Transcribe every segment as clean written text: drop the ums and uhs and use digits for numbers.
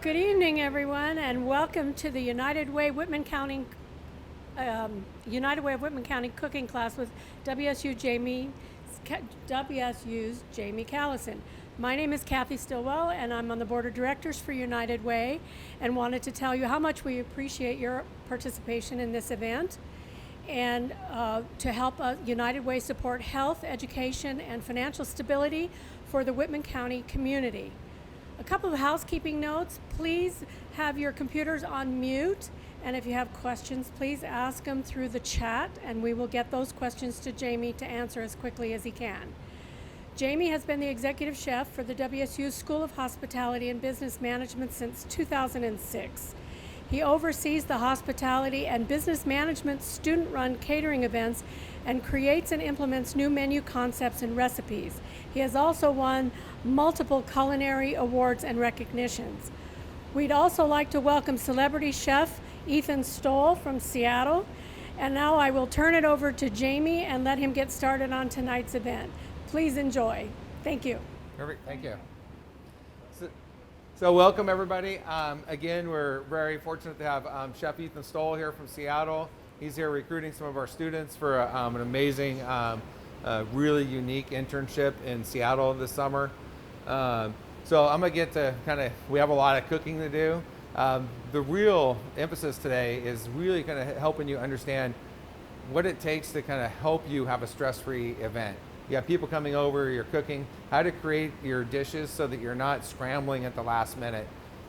Good evening, everyone, and welcome to the United Way Whitman County United Way of Whitman County cooking class with WSU's Jamie Callison. My name is Kathy Stillwell, and I'm on the board of directors for United Way, and wanted to tell you how much we appreciate your participation in this event, and to help United Way support health, education, and financial stability for the Whitman County community. A couple of housekeeping notes. Please have your computers on mute, and if you have questions, please ask them through the chat, and we will get those questions to Jamie to answer as quickly as he can. Jamie has been the executive chef for the WSU School of Hospitality and Business Management since 2006. He oversees the hospitality and business management student-run catering events and creates and implements new menu concepts and recipes. He has also won multiple culinary awards and recognitions. We'd also like to welcome celebrity chef Ethan Stoll from Seattle. And now I will turn it over to Jamie and let him get started on tonight's event. Please enjoy. Thank you. Perfect, thank you. So welcome everybody. Again, we're very fortunate to have Chef Ethan Stoll here from Seattle. He's here recruiting some of our students for an amazing, really unique internship in Seattle this summer. So I'm gonna get to we have a lot of cooking to do. The real emphasis today is really kind of helping you understand what it takes to kind of help you have a stress-free event. You have people coming over, you're cooking, how to create your dishes so that you're not scrambling at the last minute,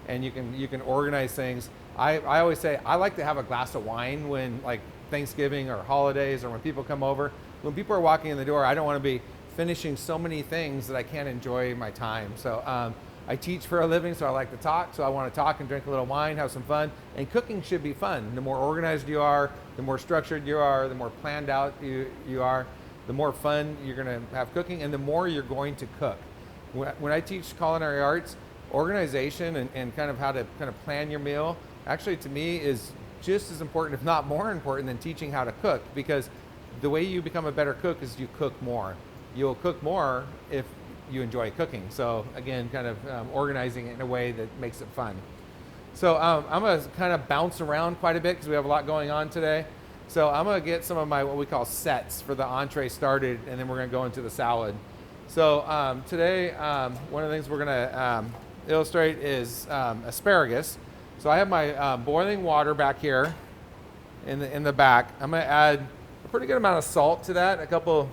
and you can organize things. I always say I like to have a glass of wine when, like, Thanksgiving or holidays, or when people come over. When people are walking in the door, I don't want to be finishing so many things that I can't enjoy my time. So I teach for a living, so I like to talk. So I want to talk and drink a little wine, have some fun. And cooking should be fun. The more organized you are, the more structured you are, the more planned out you are, the more fun you're going to have cooking, and the more you're going to cook. When I teach culinary arts, organization and kind of how to kind of plan your meal, actually to me is just as important, if not more important, than teaching how to cook, because the way you become a better cook is you cook more. You'll cook more if you enjoy cooking. So again, kind of organizing it in a way that makes it fun. So I'm going to kind of bounce around quite a bit because we have a lot going on today. So I'm going to get some of my what we call sets for the entree started, and then we're going to go into the salad. So today, one of the things we're going to illustrate is asparagus. So I have my boiling water back here in the back. I'm going to add a pretty good amount of salt to that, a couple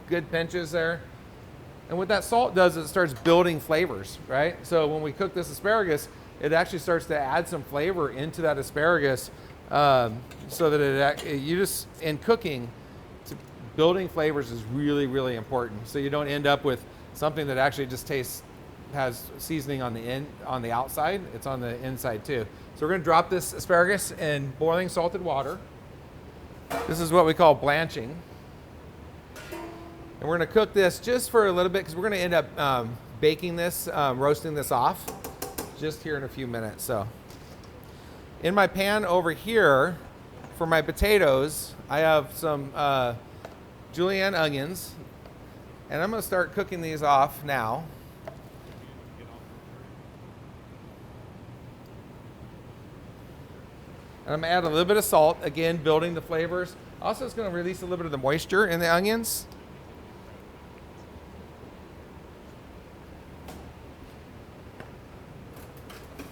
good pinches there. And what that salt does is it starts building flavors, right? So when we cook this asparagus, it actually starts to add some flavor into that asparagus, so that in cooking, building flavors is really, really important. So you don't end up with something that actually just has seasoning on the outside. It's on the inside too. So we're going to drop this asparagus in boiling salted water. This is what we call blanching. And we're going to cook this just for a little bit because we're going to end up baking this, roasting this off just here in a few minutes. So in my pan over here for my potatoes, I have some julienne onions, and I'm going to start cooking these off now. And I'm going to add a little bit of salt, again, building the flavors. Also, it's going to release a little bit of the moisture in the onions.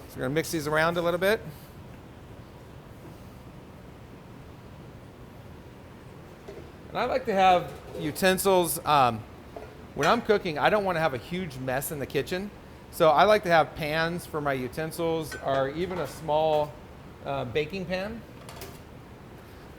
So we're going to mix these around a little bit. And I like to have utensils. When I'm cooking, I don't want to have a huge mess in the kitchen. So I like to have pans for my utensils, or even a small baking pan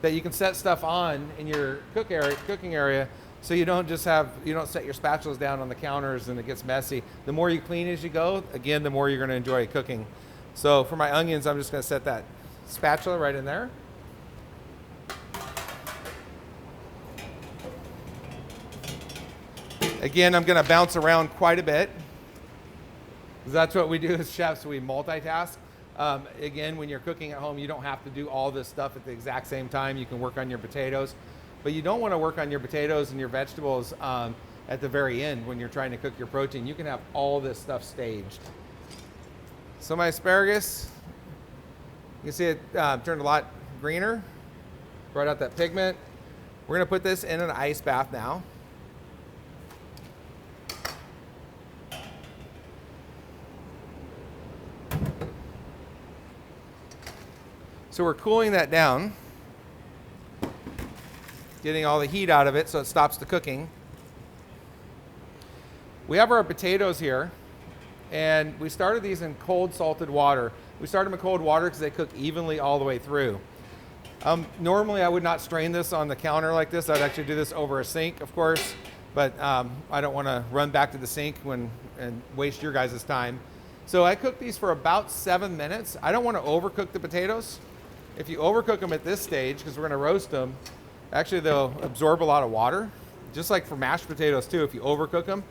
that you can set stuff on in your cooking area, so you don't set your spatulas down on the counters and it gets messy. The more you clean as you go, again, the more you're going to enjoy cooking. So for my onions, I'm just going to set that spatula right in there. Again, I'm going to bounce around quite a bit. That's what we do as chefs. We multitask. Again, when you're cooking at home, you don't have to do all this stuff at the exact same time. You can work on your potatoes, but you don't want to work on your potatoes and your vegetables at the very end when you're trying to cook your protein. You can have all this stuff staged. So my asparagus, you can see it turned a lot greener, brought out that pigment. We're gonna put this in an ice bath now. So we're cooling that down, getting all the heat out of it so it stops the cooking. We have our potatoes here, and we started these in cold salted water. We started them in cold water because they cook evenly all the way through. Normally I would not strain this on the counter like this. I'd actually do this over a sink, of course, but I don't want to run back to the sink and waste your guys' time. So I cooked these for about 7 minutes. I don't want to overcook the potatoes. If you overcook them at this stage, because we're going to roast them, actually they'll absorb a lot of water. Just like for mashed potatoes too, if you overcook them,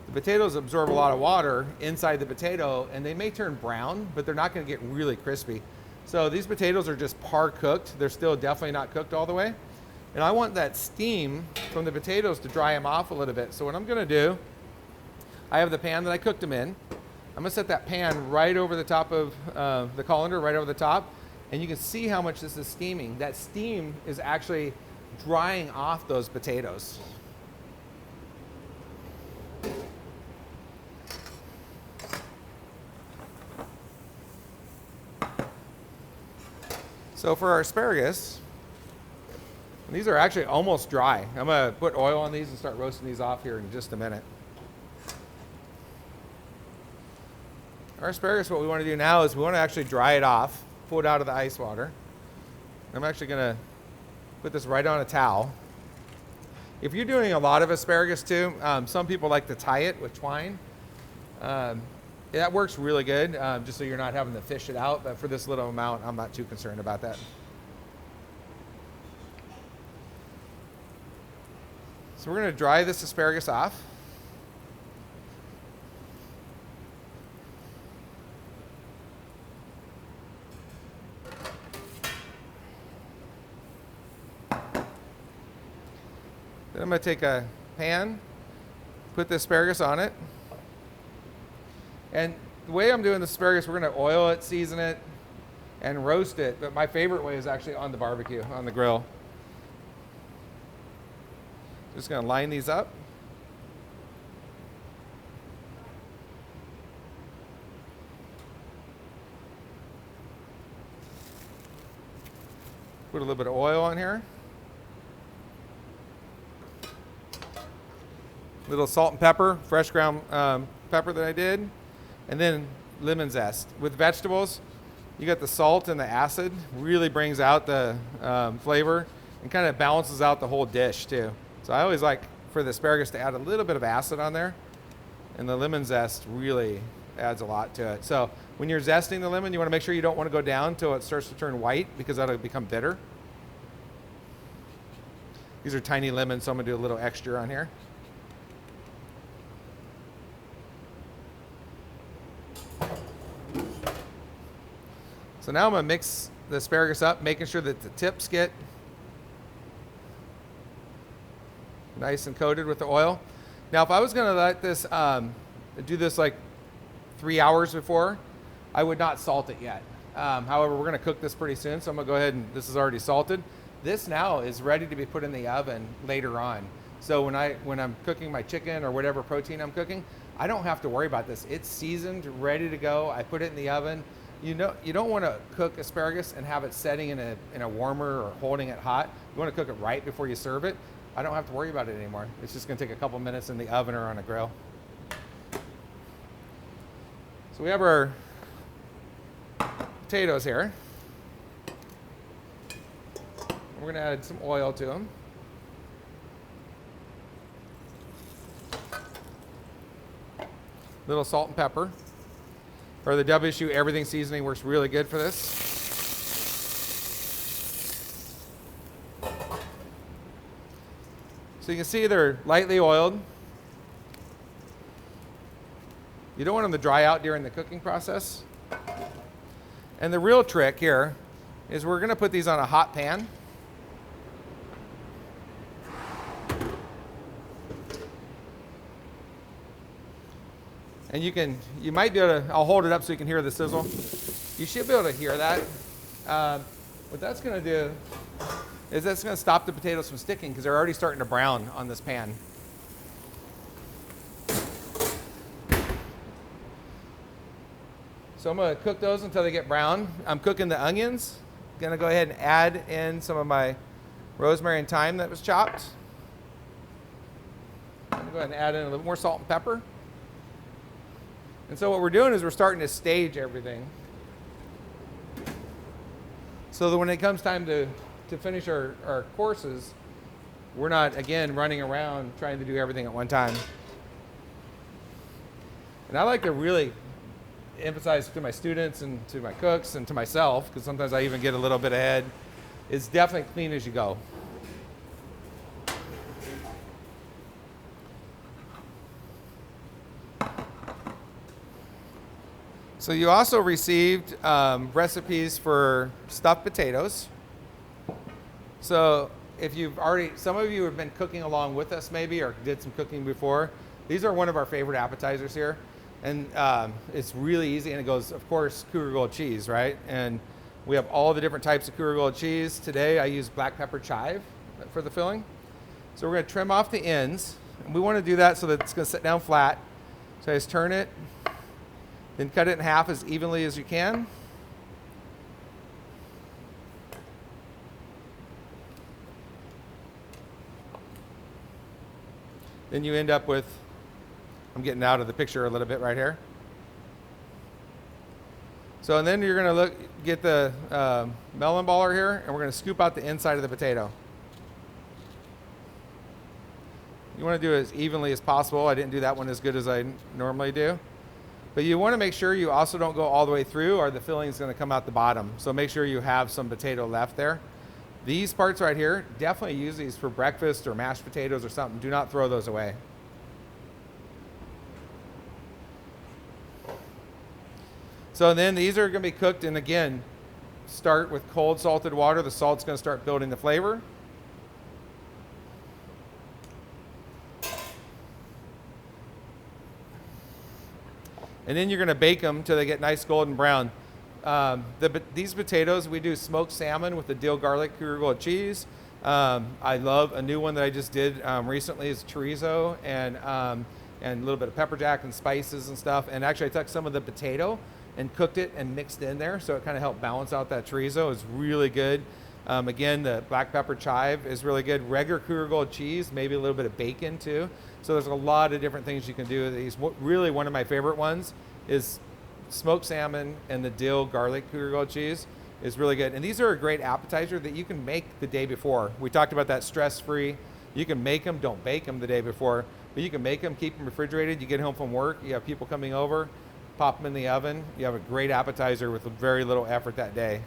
the potatoes absorb a lot of water inside the potato, and they may turn brown, but they're not going to get really crispy. So these potatoes are just par cooked. They're still definitely not cooked all the way. And I want that steam from the potatoes to dry them off a little bit. So what I'm going to do, I have the pan that I cooked them in. I'm going to set that pan right over the top of the colander, right over the top. And you can see how much this is steaming. That steam is actually drying off those potatoes. So for our asparagus, these are actually almost dry. I'm going to put oil on these and start roasting these off here in just a minute. Our asparagus, what we want to do now is we want to actually dry it off, pull it out of the ice water. I'm actually going to put this right on a towel. If you're doing a lot of asparagus too, some people like to tie it with twine. That works really good, just so you're not having to fish it out. But for this little amount, I'm not too concerned about that. So we're going to dry this asparagus off. Then I'm going to take a pan, put the asparagus on it. And the way I'm doing the asparagus, we're going to oil it, season it, and roast it. But my favorite way is actually on the barbecue, on the grill. Just going to line these up. Put a little bit of oil on here. Little salt and pepper, fresh ground pepper that I did. And then lemon zest. With vegetables, you got the salt and the acid, really brings out the flavor and kind of balances out the whole dish too. So I always like for the asparagus to add a little bit of acid on there, and the lemon zest really adds a lot to it. So when you're zesting the lemon, you want to make sure you don't want to go down until it starts to turn white, because that'll become bitter. These are tiny lemons, so I'm going to do a little extra on here. So now I'm going to mix the asparagus up, making sure that the tips get nice and coated with the oil. Now, if I was going to let this, do this like 3 hours before, I would not salt it yet. However, we're going to cook this pretty soon, so I'm going to go ahead and, this is already salted. This now is ready to be put in the oven later on. So when I'm cooking my chicken or whatever protein I'm cooking, I don't have to worry about this. It's seasoned, ready to go. I put it in the oven. You know, you don't want to cook asparagus and have it setting in a warmer or holding it hot. You want to cook it right before you serve it. I don't have to worry about it anymore. It's just going to take a couple minutes in the oven or on a grill. So we have our potatoes here. We're going to add some oil to them. Little salt and pepper. Or the WSU everything seasoning works really good for this. So you can see they're lightly oiled. You don't want them to dry out during the cooking process. And the real trick here is we're going to put these on a hot pan. And you might be able to, I'll hold it up so you can hear the sizzle. You should be able to hear that. What that's gonna do is that's gonna stop the potatoes from sticking because they're already starting to brown on this pan. So I'm gonna cook those until they get brown. I'm cooking the onions. Gonna go ahead and add in some of my rosemary and thyme that was chopped. I'm gonna go ahead and add in a little more salt and pepper. And so what we're doing is we're starting to stage everything, so that when it comes time to finish our courses, we're not, again, running around trying to do everything at one time. And I like to really emphasize to my students and to my cooks and to myself, because sometimes I even get a little bit ahead, is definitely clean as you go. So you also received recipes for stuffed potatoes. So if you've already, some of you have been cooking along with us maybe, or did some cooking before, these are one of our favorite appetizers here. And it's really easy, and it goes, of course, Cougar Gold cheese, right? And we have all the different types of Cougar Gold cheese. Today I use black pepper chive for the filling. So we're gonna trim off the ends. And we wanna do that so that it's gonna sit down flat. So I just turn it, then cut it in half as evenly as you can. Then you end up with, I'm getting out of the picture a little bit right here. So and then you're gonna get the melon baller here, and we're gonna scoop out the inside of the potato. You wanna do it as evenly as possible. I didn't do that one as good as I normally do. But you want to make sure you also don't go all the way through, or the filling is going to come out the bottom. So make sure you have some potato left there. These parts right here, definitely use these for breakfast or mashed potatoes or something. Do not throw those away. So then these are going to be cooked, and again, start with cold salted water. The salt's going to start building the flavor. And then you're going to bake them till they get nice golden brown. These potatoes, we do smoked salmon with the dill garlic Cougar Gold cheese. I love a new one that I just did recently is chorizo and a little bit of pepper jack and spices and stuff. And actually I took some of the potato and cooked it and mixed in there, so it kind of helped balance out that chorizo. It's really good. Again, the black pepper chive is really good. Regular Cougar Gold cheese, maybe a little bit of bacon too. So there's a lot of different things you can do with these. Really, one of my favorite ones is smoked salmon, and the dill garlic Cougar Gold cheese is really good. And these are a great appetizer that you can make the day before. We talked about that stress-free. You can make them, don't bake them the day before, but you can make them, keep them refrigerated. You get home from work, you have people coming over, pop them in the oven. You have a great appetizer with very little effort that day.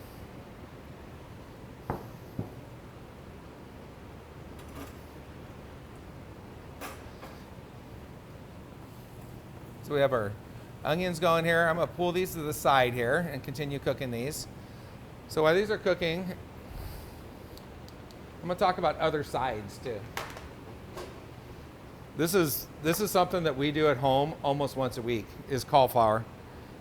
So we have our onions going here. I'm gonna pull these to the side here and continue cooking these. So while these are cooking, I'm gonna talk about other sides too. This is something that we do at home almost once a week, is cauliflower.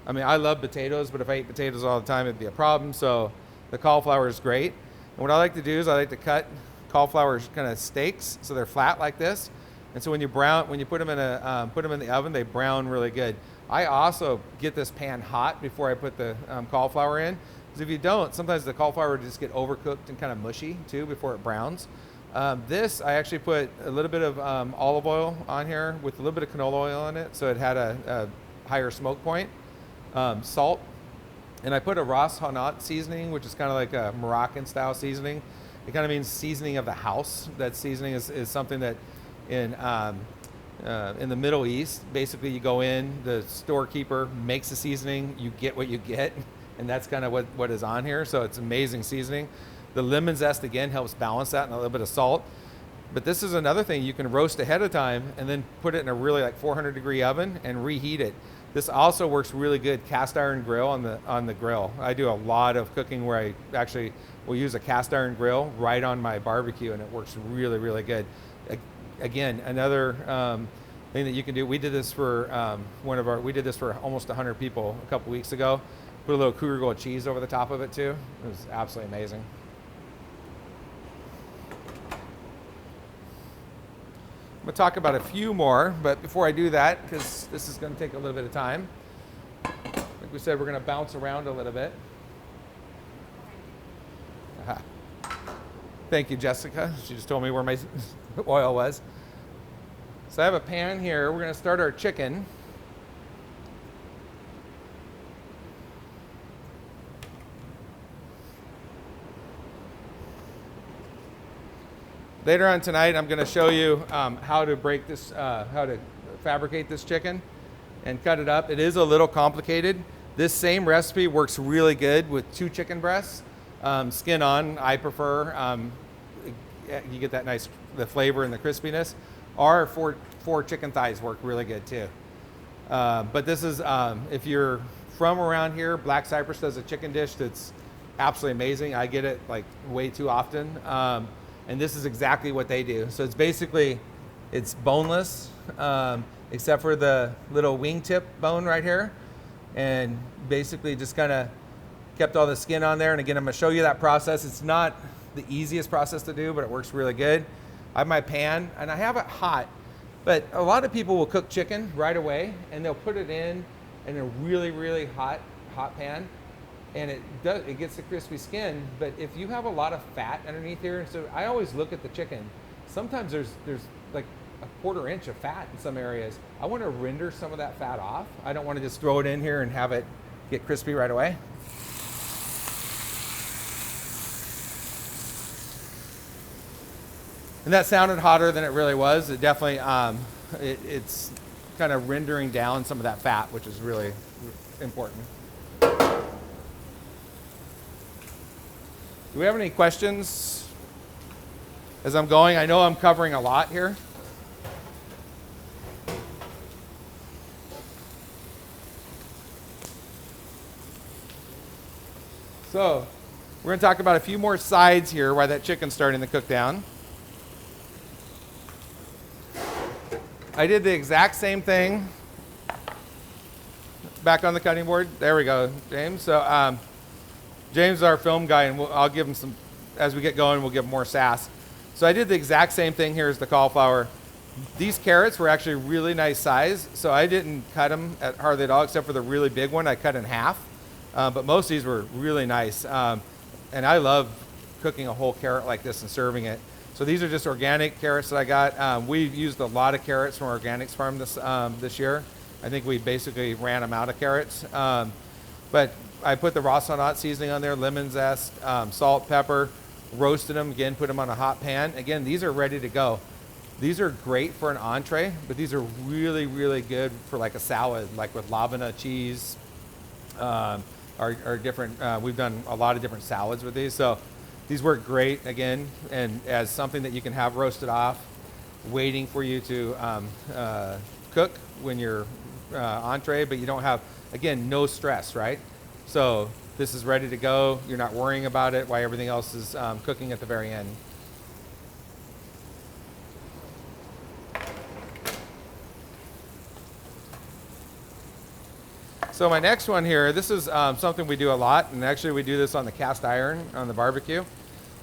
I mean, I love potatoes, but if I ate potatoes all the time, it'd be a problem. So the cauliflower is great. And what I like to do is I like to cut cauliflower kind of steaks so they're flat like this. And so when you put them in the oven, they brown really good. I also get this pan hot before I put the cauliflower in, because if you don't, sometimes the cauliflower will just get overcooked and kind of mushy too before it browns. This, I actually put a little bit of olive oil on here with a little bit of canola oil in it, so it had a higher smoke point. Salt, and I put a Ras Hanat seasoning, which is kind of like a Moroccan style seasoning. It kind of means seasoning of the house. That seasoning is something that in the Middle East, basically you go in, the storekeeper makes the seasoning, you get what you get, and that's kind of what is on here. So it's amazing seasoning. The lemon zest again helps balance that, and a little bit of salt. But this is another thing you can roast ahead of time and then put it in a really 400-degree oven and reheat it. This also works really good cast iron grill on the grill. I do a lot of cooking where I actually will use a cast iron grill right on my barbecue, and it works really, really good. Again, another thing that you can do. We did this for we did this for almost 100 people a couple weeks ago. Put a little Cougar Gold cheese over the top of it too. It was absolutely amazing. I'm gonna talk about a few more, but before I do that, because this is gonna take a little bit of time, like we said, we're gonna bounce around a little bit. Aha. Thank you, Jessica. She just told me where my oil was. So I have a pan here. We're gonna start our chicken. Later on tonight, I'm going to show you how to how to fabricate this chicken and cut it up. It is a little complicated. This same recipe works really good with 2 chicken breasts, skin on. I prefer. You get that the flavor and the crispiness. Or 4 chicken thighs work really good too. But this is if you're from around here, Black Cypress does a chicken dish that's absolutely amazing. I get it like way too often. And this is exactly what they do. So it's boneless, except for the little wingtip bone right here. And basically just kind of kept all the skin on there. And again, I'm gonna show you that process. It's not the easiest process to do, but it works really good. I have my pan and I have it hot, but a lot of people will cook chicken right away and they'll put it in a really, really hot pan. And it gets the crispy skin, but if you have a lot of fat underneath here, so I always look at the chicken. Sometimes there's like a 1/4 inch of fat in some areas. I want to render some of that fat off. I don't want to just throw it in here and have it get crispy right away. And that sounded hotter than it really was. It definitely, it's kind of rendering down some of that fat, which is really important. Do we have any questions as I'm going? I know I'm covering a lot here. So we're going to talk about a few more sides here while that chicken's starting to cook down. I did the exact same thing back on the cutting board. There we go, James. So James is our film guy, and I'll give him some, as we get going, we'll give him more sass. So I did the exact same thing here as the cauliflower. These carrots were actually really nice size, so I didn't cut them at hardly at all, except for the really big one I cut in half. But most of these were really nice. And I love cooking a whole carrot like this and serving it. So these are just organic carrots that I got. We've used a lot of carrots from our organics farm this year. I think we basically ran them out of carrots. But I put the raw sawnot seasoning on there, lemon zest, salt, pepper, roasted them, again, put them on a hot pan. Again, these are ready to go. These are great for an entree, but these are really, really good for like a salad, like with lavana cheese, are different. We've done a lot of different salads with these. So these work great, again, and as something that you can have roasted off, waiting for you to cook when you're entree, but you don't have, again, no stress, right? So this is ready to go. You're not worrying about it while everything else is cooking at the very end. So my next one here, this is something we do a lot, and actually we do this on the cast iron on the barbecue.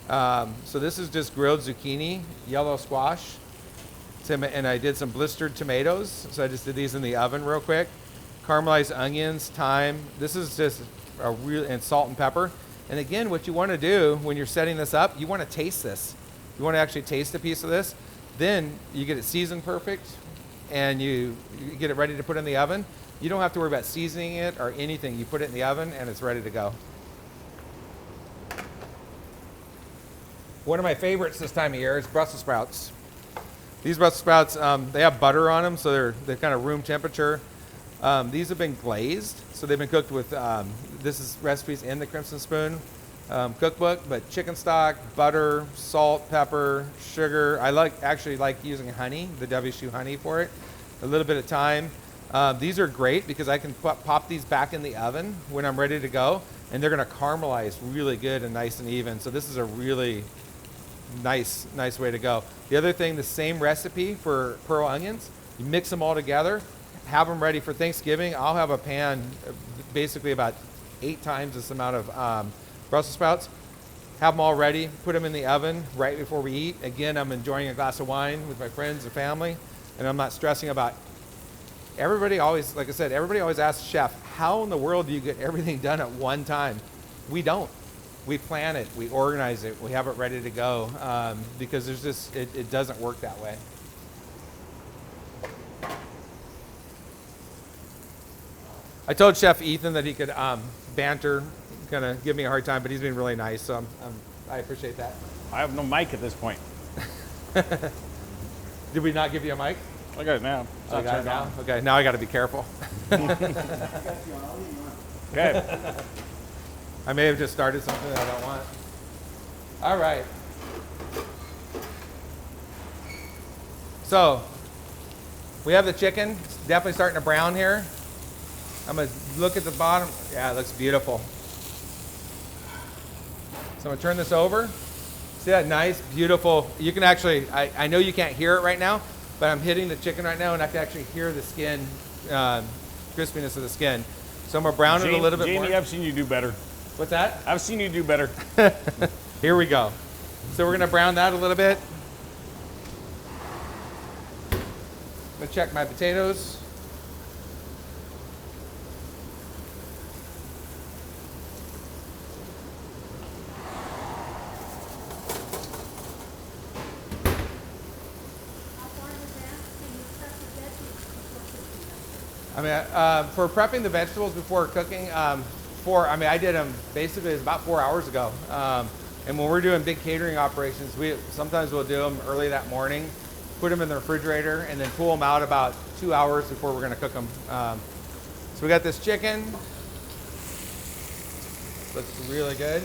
So this is just grilled zucchini, yellow squash, and I did some blistered tomatoes. So I just did these in the oven real quick. Caramelized onions, thyme. This is just and salt and pepper. And again, what you want to do when you're setting this up, you want to taste this. You want to actually taste a piece of this. Then you get it seasoned perfect, and you get it ready to put in the oven. You don't have to worry about seasoning it or anything. You put it in the oven, and it's ready to go. One of my favorites this time of year is Brussels sprouts. These Brussels sprouts, they have butter on them, so they're kind of room temperature. These have been glazed, so they've been cooked with, this is recipes in the Crimson Spoon cookbook, but chicken stock, butter, salt, pepper, sugar. I actually like using honey, the WSU honey for it, a little bit of thyme. These are great because I can pop these back in the oven when I'm ready to go, and they're gonna caramelize really good and nice and even. So this is a really nice way to go. The other thing, the same recipe for pearl onions. You mix them all together, have them ready for Thanksgiving. I'll have a pan basically about 8 times this amount of Brussels sprouts. Have them all ready, put them in the oven right before we eat. Again, I'm enjoying a glass of wine with my friends and family, and I'm not stressing about. Everybody always, like I said, everybody always asks the chef, how in the world do you get everything done at one time? We don't. We plan it, we organize it, we have it ready to go, because there's just, it doesn't work that way. I told Chef Ethan that he could banter, kind of give me a hard time, but he's been really nice, so I appreciate that. I have no mic at this point. Did we not give you a mic? I got it now. It's I not got it turned now? on. Okay, now I got to be careful. Okay. I may have just started something that I don't want. All right. So, we have the chicken. It's definitely starting to brown here. I'm going to look at the bottom. Yeah, it looks beautiful. So I'm going to turn this over. See that nice, beautiful, you can actually, I know you can't hear it right now, but I'm hitting the chicken right now and I can actually hear the skin, crispiness of the skin. So I'm going to brown it a little bit more. Jamie, I've seen you do better. What's that? I've seen you do better. Here we go. So we're going to brown that a little bit. I'm going to check my potatoes. I mean, for prepping the vegetables before cooking, I did them basically, it was about 4 hours ago. And when we're doing big catering operations, sometimes we'll do them early that morning, put them in the refrigerator, and then pull them out about 2 hours before we're gonna cook them. So we got this chicken. Looks really good.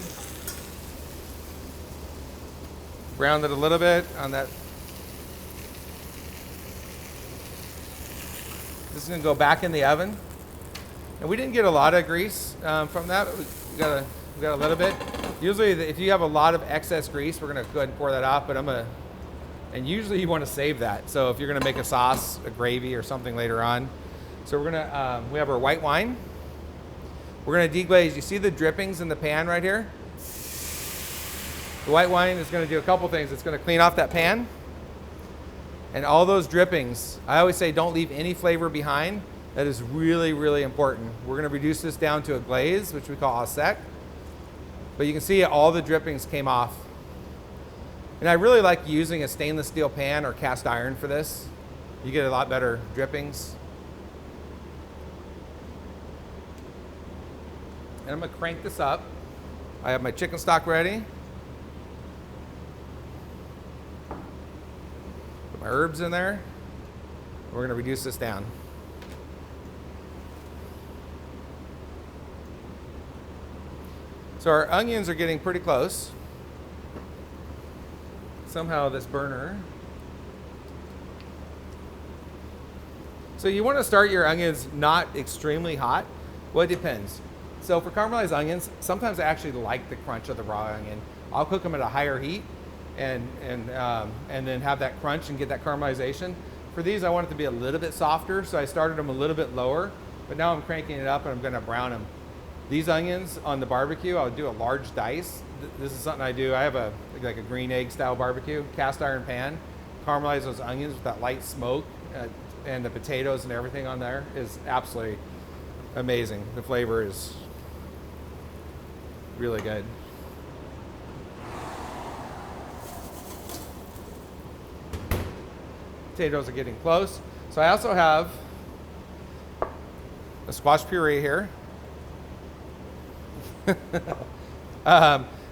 Browned it a little bit on that. This is gonna go back in the oven. And we didn't get a lot of grease from that, but we got a little bit. Usually if you have a lot of excess grease, we're gonna go ahead and pour that off, but and usually you wanna save that. So if you're gonna make a sauce, a gravy or something later on. So we're gonna, we have our white wine. We're gonna deglaze. You see the drippings in the pan right here? The white wine is gonna do a couple things. It's gonna clean off that pan. And all those drippings, I always say don't leave any flavor behind. That is really, really important. We're gonna reduce this down to a glaze, which we call au sec. But you can see all the drippings came off. And I really like using a stainless steel pan or cast iron for this. You get a lot better drippings. And I'm gonna crank this up. I have my chicken stock ready. Put my herbs in there. We're gonna reduce this down. So our onions are getting pretty close. Somehow this burner. So you want to start your onions not extremely hot. Well, it depends. So for caramelized onions, sometimes I actually like the crunch of the raw onion. I'll cook them at a higher heat and then have that crunch and get that caramelization. For these, I want it to be a little bit softer, so I started them a little bit lower, but now I'm cranking it up and I'm gonna brown them. These onions on the barbecue, I'll do a large dice. This is something I do. I have like a green egg style barbecue, cast iron pan. Caramelize those onions with that light smoke, and the potatoes and everything on there is absolutely amazing. The flavor is really good. Potatoes are getting close. So I also have a squash puree here.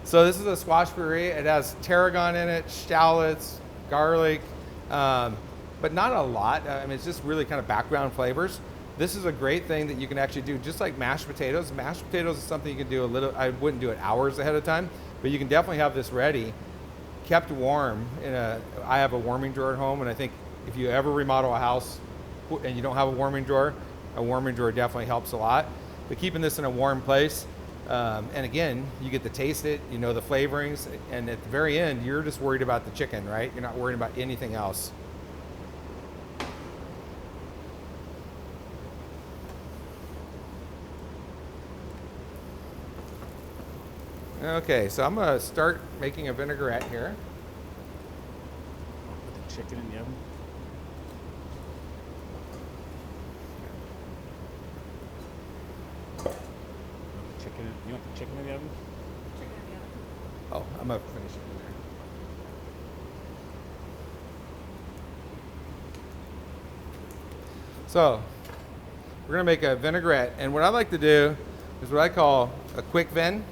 So this is a squash puree. It has tarragon in it, shallots, garlic, but not a lot. I mean, it's just really kind of background flavors. This is a great thing that you can actually do just like mashed potatoes. Mashed potatoes is something you can do I wouldn't do it hours ahead of time, but you can definitely have this ready, kept warm. I have a warming drawer at home, and I think if you ever remodel a house and you don't have a warming drawer definitely helps a lot. But keeping this in a warm place, and again, you get to taste it, you know the flavorings, and at the very end, you're just worried about the chicken, right? You're not worried about anything else. Okay, so I'm gonna start making a vinaigrette here. Put the chicken in the oven. You want the chicken in the oven? Oh, I'm gonna finish it in there. So, we're gonna make a vinaigrette, and what I like to do is what I call a quick vin.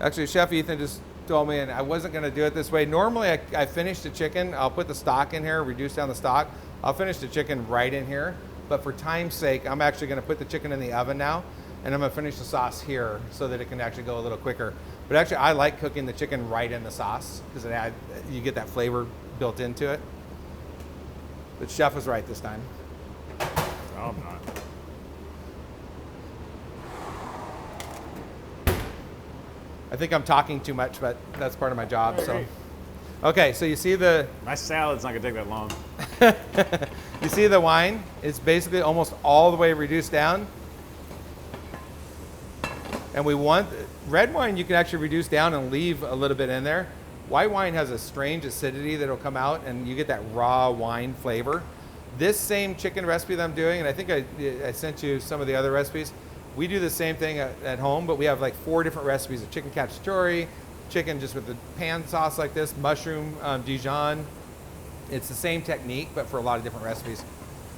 Actually, Chef Ethan just told me, and I wasn't gonna do it this way. Normally, I finish the chicken, I'll put the stock in here, reduce down the stock. I'll finish the chicken right in here, but for time's sake, I'm actually gonna put the chicken in the oven now, and I'm gonna finish the sauce here so that it can actually go a little quicker. But actually, I like cooking the chicken right in the sauce because you get that flavor built into it. But Chef was right this time. No, I'm not. I think I'm talking too much, but that's part of my job. All So, right. okay, so you see the My salad's not gonna take that long. you see the wine? It's basically almost all the way reduced down. And we want red wine you can actually reduce down and leave a little bit in there. White wine has a strange acidity that'll come out and you get that raw wine flavor. This same chicken recipe that I'm doing, and I think I sent you some of the other recipes, we do the same thing at home, but we have like 4 different recipes of chicken cacciatore, chicken just with the pan sauce like this, mushroom Dijon. It's the same technique, but for a lot of different recipes.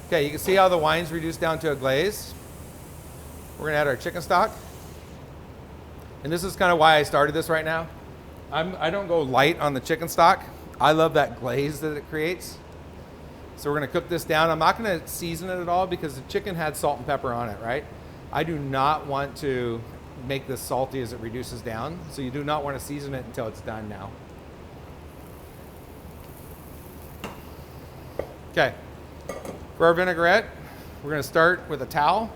Okay, you can see how the wine's reduced down to a glaze. We're gonna add our chicken stock. And this is kind of why I started this right now. I don't go light on the chicken stock. I love that glaze that it creates. So we're gonna cook this down. I'm not gonna season it at all because the chicken had salt and pepper on it, right? I do not want to make this salty as it reduces down. So you do not want to season it until it's done now. Okay, for our vinaigrette, we're gonna start with a towel,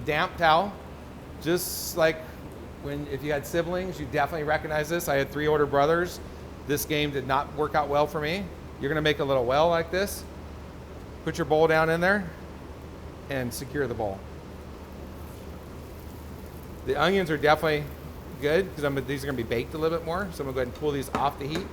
damp towel, just like if you had siblings, you definitely recognize this. I had 3 older brothers. This game did not work out well for me. You're gonna make a little well like this, put your bowl down in there, and secure the bowl. The onions are definitely good because these are gonna be baked a little bit more. So I'm gonna go ahead and pull these off the heat.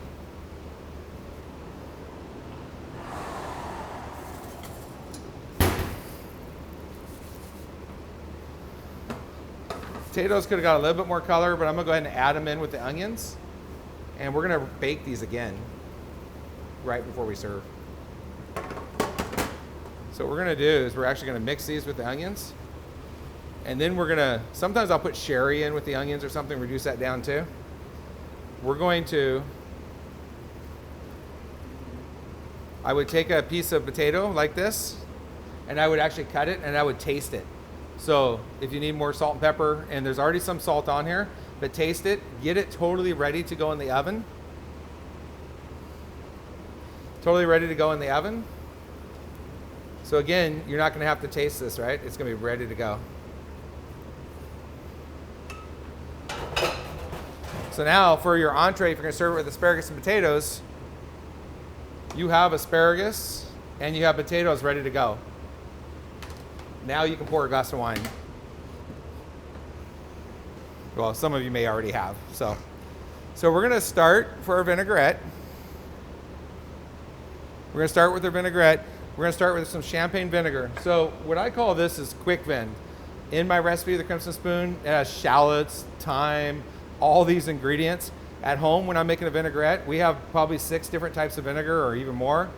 Potatoes could have got a little bit more color, but I'm gonna go ahead and add them in with the onions. And we're gonna bake these again right before we serve. So what we're gonna do is we're actually gonna mix these with the onions. And then we're gonna, sometimes I'll put sherry in with the onions or something, reduce that down too. We're going to, I would take a piece of potato like this, and I would actually cut it and I would taste it. So if you need more salt and pepper, and there's already some salt on here, but taste it, get it totally ready to go in the oven. Totally ready to go in the oven. So again, you're not gonna have to taste this, right? It's gonna be ready to go. So now for your entree, if you're gonna serve it with asparagus and potatoes, you have asparagus and you have potatoes ready to go. Now you can pour a glass of wine. Well, some of you may already have. So we're gonna start for our vinaigrette. We're gonna start with our vinaigrette. We're gonna start with some champagne vinegar. So what I call this is quick vin. In my recipe, the Crimson Spoon, it has shallots, thyme, all these ingredients. At home, when I'm making a vinaigrette, we have probably 6 different types of vinegar or even more.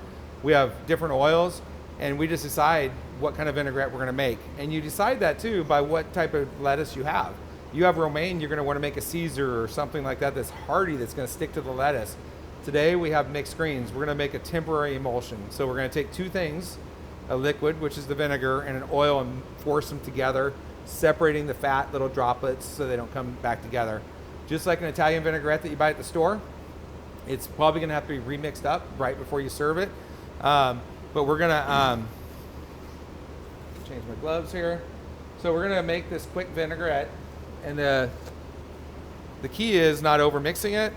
We have different oils, and we just decide what kind of vinaigrette we're gonna make. And you decide that too by what type of lettuce you have. You have romaine, you're gonna wanna make a Caesar or something like that that's hearty, that's gonna stick to the lettuce. Today we have mixed greens. We're gonna make a temporary emulsion. So we're gonna take 2 things, a liquid, which is the vinegar, and an oil, and force them together, separating the fat little droplets so they don't come back together. Just like an Italian vinaigrette that you buy at the store, it's probably gonna have to be remixed up right before you serve it. But we're gonna, change my gloves here. So we're gonna make this quick vinaigrette, and the key is not over mixing it.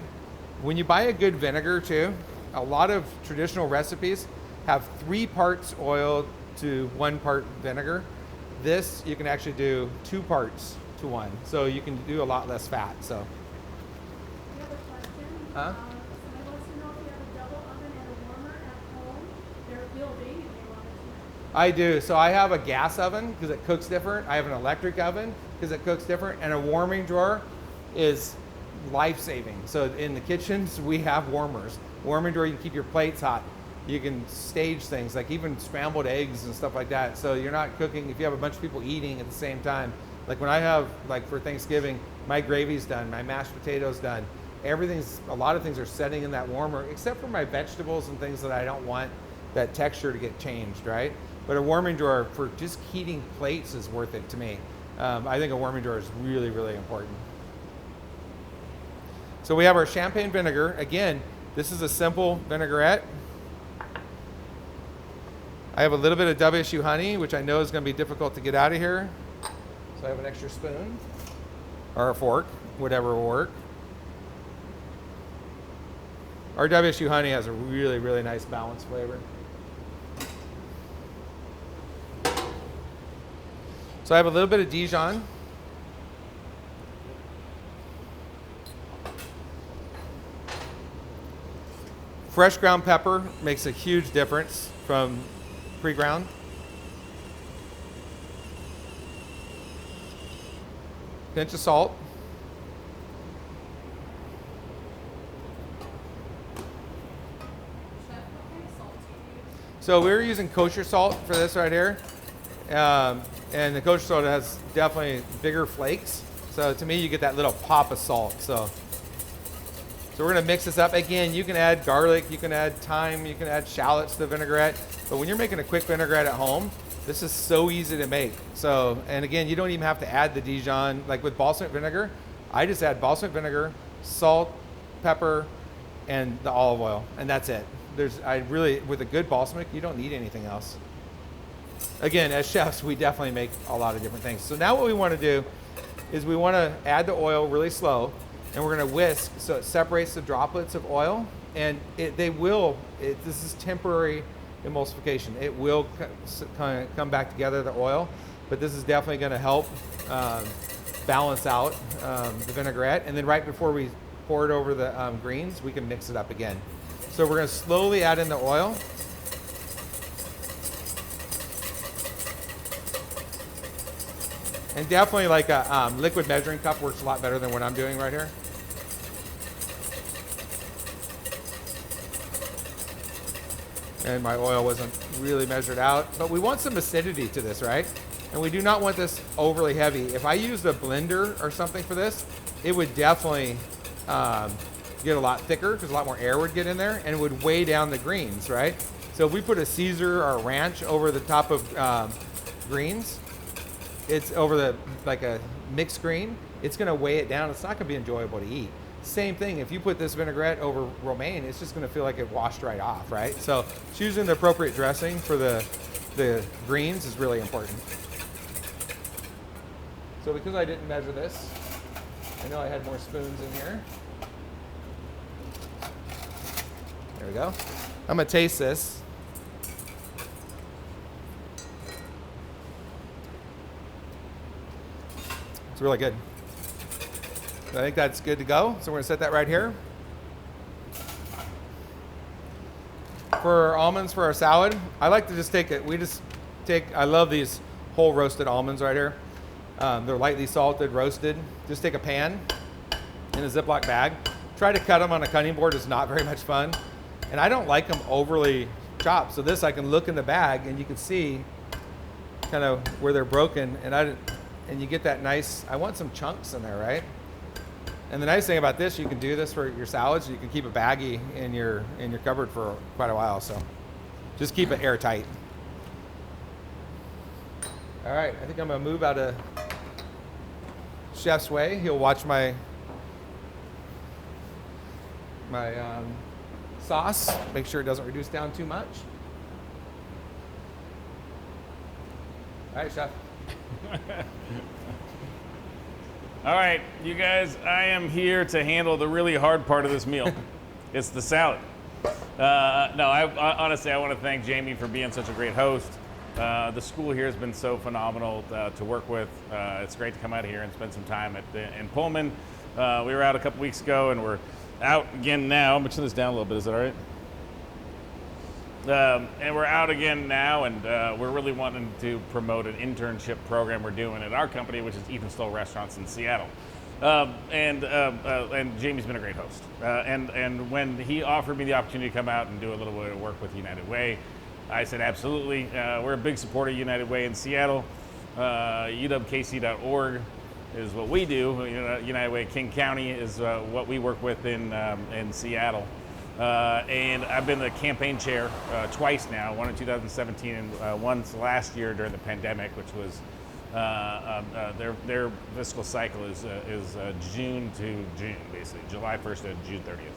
When you buy a good vinegar too, a lot of traditional recipes have 3 parts oil to 1 part vinegar. This, you can actually do 2 parts to 1. So you can do a lot less fat. So. We have a question. Huh? Somebody wants to know if you have a double oven and a warmer at home. They're building and they wanted to know. I do. So I have a gas oven because it cooks different. I have an electric oven because it cooks different. And a warming drawer is life-saving. So in the kitchens, we have warmers. Warming drawer, you can keep your plates hot. You can stage things like even scrambled eggs and stuff like that. So you're not cooking, if you have a bunch of people eating at the same time. Like when I have, like for Thanksgiving, my gravy's done, my mashed potatoes done. A lot of things are setting in that warmer, except for my vegetables and things that I don't want that texture to get changed, right? But a warming drawer for just heating plates is worth it to me. I think a warming drawer is really, really important. So we have our champagne vinegar. Again, this is a simple vinaigrette. I have a little bit of WSU honey, which I know is going to be difficult to get out of here. So I have an extra spoon or a fork, whatever will work. Our WSU honey has a really, really nice balanced flavor. So I have a little bit of Dijon. Fresh ground pepper makes a huge difference from pre-ground. Pinch of salt. So we're using kosher salt for this right here. And the kosher salt has definitely bigger flakes. So to me, you get that little pop of salt. So we're gonna mix this up. Again, you can add garlic, you can add thyme, you can add shallots to the vinaigrette. But when you're making a quick vinaigrette at home, this is so easy to make. So, and again, you don't even have to add the Dijon. Like with balsamic vinegar, I just add balsamic vinegar, salt, pepper, and the olive oil, and that's it. With a good balsamic, you don't need anything else. Again, as chefs, we definitely make a lot of different things. So now what we want to do is we want to add the oil really slow, and we're going to whisk so it separates the droplets of oil, and this is temporary emulsification. It will kind of come back together, the oil, but this is definitely going to help balance out the vinaigrette. And then right before we pour it over the greens, we can mix it up again. So we're going to slowly add in the oil. And definitely like a liquid measuring cup works a lot better than what I'm doing right here. And my oil wasn't really measured out, but we want some acidity to this, right? And we do not want this overly heavy. If I used a blender or something for this, it would definitely get a lot thicker because a lot more air would get in there and it would weigh down the greens, right? So if we put a Caesar or a ranch over the top of greens, it's over like a mixed green, it's gonna weigh it down. It's not gonna be enjoyable to eat. Same thing, if you put this vinaigrette over romaine, it's just gonna feel like it washed right off, right? So choosing the appropriate dressing for the greens is really important. So because I didn't measure this, I know I had more spoons in here. There we go. I'm gonna taste this. It's really good. I think that's good to go. So we're gonna set that right here. For our almonds for our salad, I like to just take it. I love these whole roasted almonds right here. They're lightly salted, roasted. Just take a pan in a Ziploc bag. Try to cut them on a cutting board. It's not very much fun. And I don't like them overly chopped. So this, I can look in the bag and you can see kind of where they're broken. And you get that nice, I want some chunks in there, right? And the nice thing about this, you can do this for your salads. You can keep it baggy in your cupboard for quite a while. So just keep it airtight. All right, I think I'm gonna move out of Chef's way. He'll watch my sauce, make sure it doesn't reduce down too much. All right, Chef. All right, you guys, I am here to handle the really hard part of this meal. It's the salad. Honestly, I want to thank Jamie for being such a great host. The school here has been so phenomenal to work with. It's great to come out here and spend some time in Pullman. We were out a couple weeks ago, and we're out again now. I'm gonna turn this down a little bit. Is that all right? And we're out again now, and we're really wanting to promote an internship program we're doing at our company, which is Ethan Stoll Restaurants in Seattle. And Jamie's been a great host. And when he offered me the opportunity to come out and do a little bit of work with United Way, I said absolutely. We're a big supporter of United Way in Seattle. UWKC.org is what we do. United Way King County is what we work with in Seattle. And I've been the campaign chair twice now, one in 2017 and once last year during the pandemic, which was their fiscal cycle is June to June, basically, July 1st to June 30th.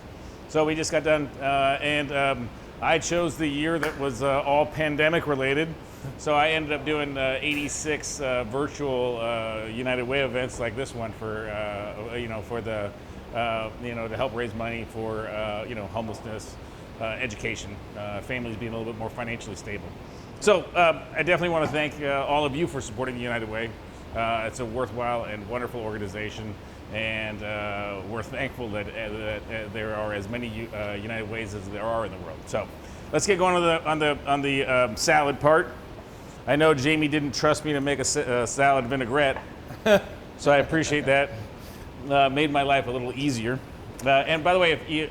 So we just got done, and I chose the year that was all pandemic related. So I ended up doing 86 virtual United Way events like this one for for the to help raise money for homelessness, education, families being a little bit more financially stable. So I definitely want to thank all of you for supporting the United Way. It's a worthwhile and wonderful organization, and we're thankful that there are as many United Ways as there are in the world. So let's get going on the salad part. I know Jamie didn't trust me to make a salad vinaigrette, so I appreciate that. Made my life a little easier. And by the way, if you,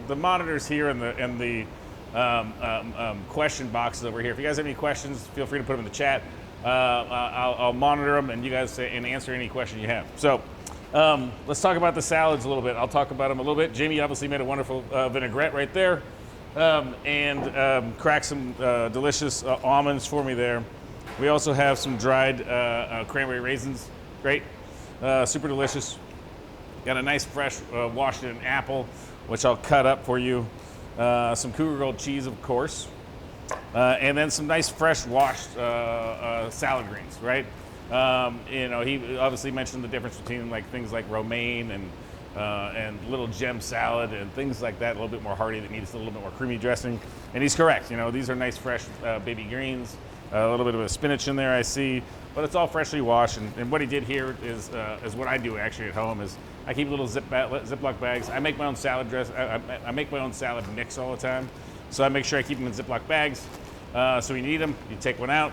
the monitors here and the question boxes over here, if you guys have any questions, feel free to put them in the chat. I'll monitor them, and you guys and answer any question you have. So let's talk about the salads a little bit. I'll talk about them a little bit. Jamie obviously made a wonderful vinaigrette right there, and cracked some delicious almonds for me there. We also have some dried cranberry raisins. Great. Super delicious. Got a nice fresh Washington apple, which I'll cut up for you. Some Cougar Gold cheese, of course. And then some nice fresh washed salad greens, right? He obviously mentioned the difference between things like romaine and little gem salad and things like that, a little bit more hearty that needs a little bit more creamy dressing. And he's correct. These are nice fresh baby greens. A little bit of a spinach in there, I see, but it's all freshly washed. And what he did here is what I do actually at home is I keep little Ziploc bags. I make my own salad dress. I make my own salad mix all the time, so I make sure I keep them in Ziploc bags. So when you need them, you take one out.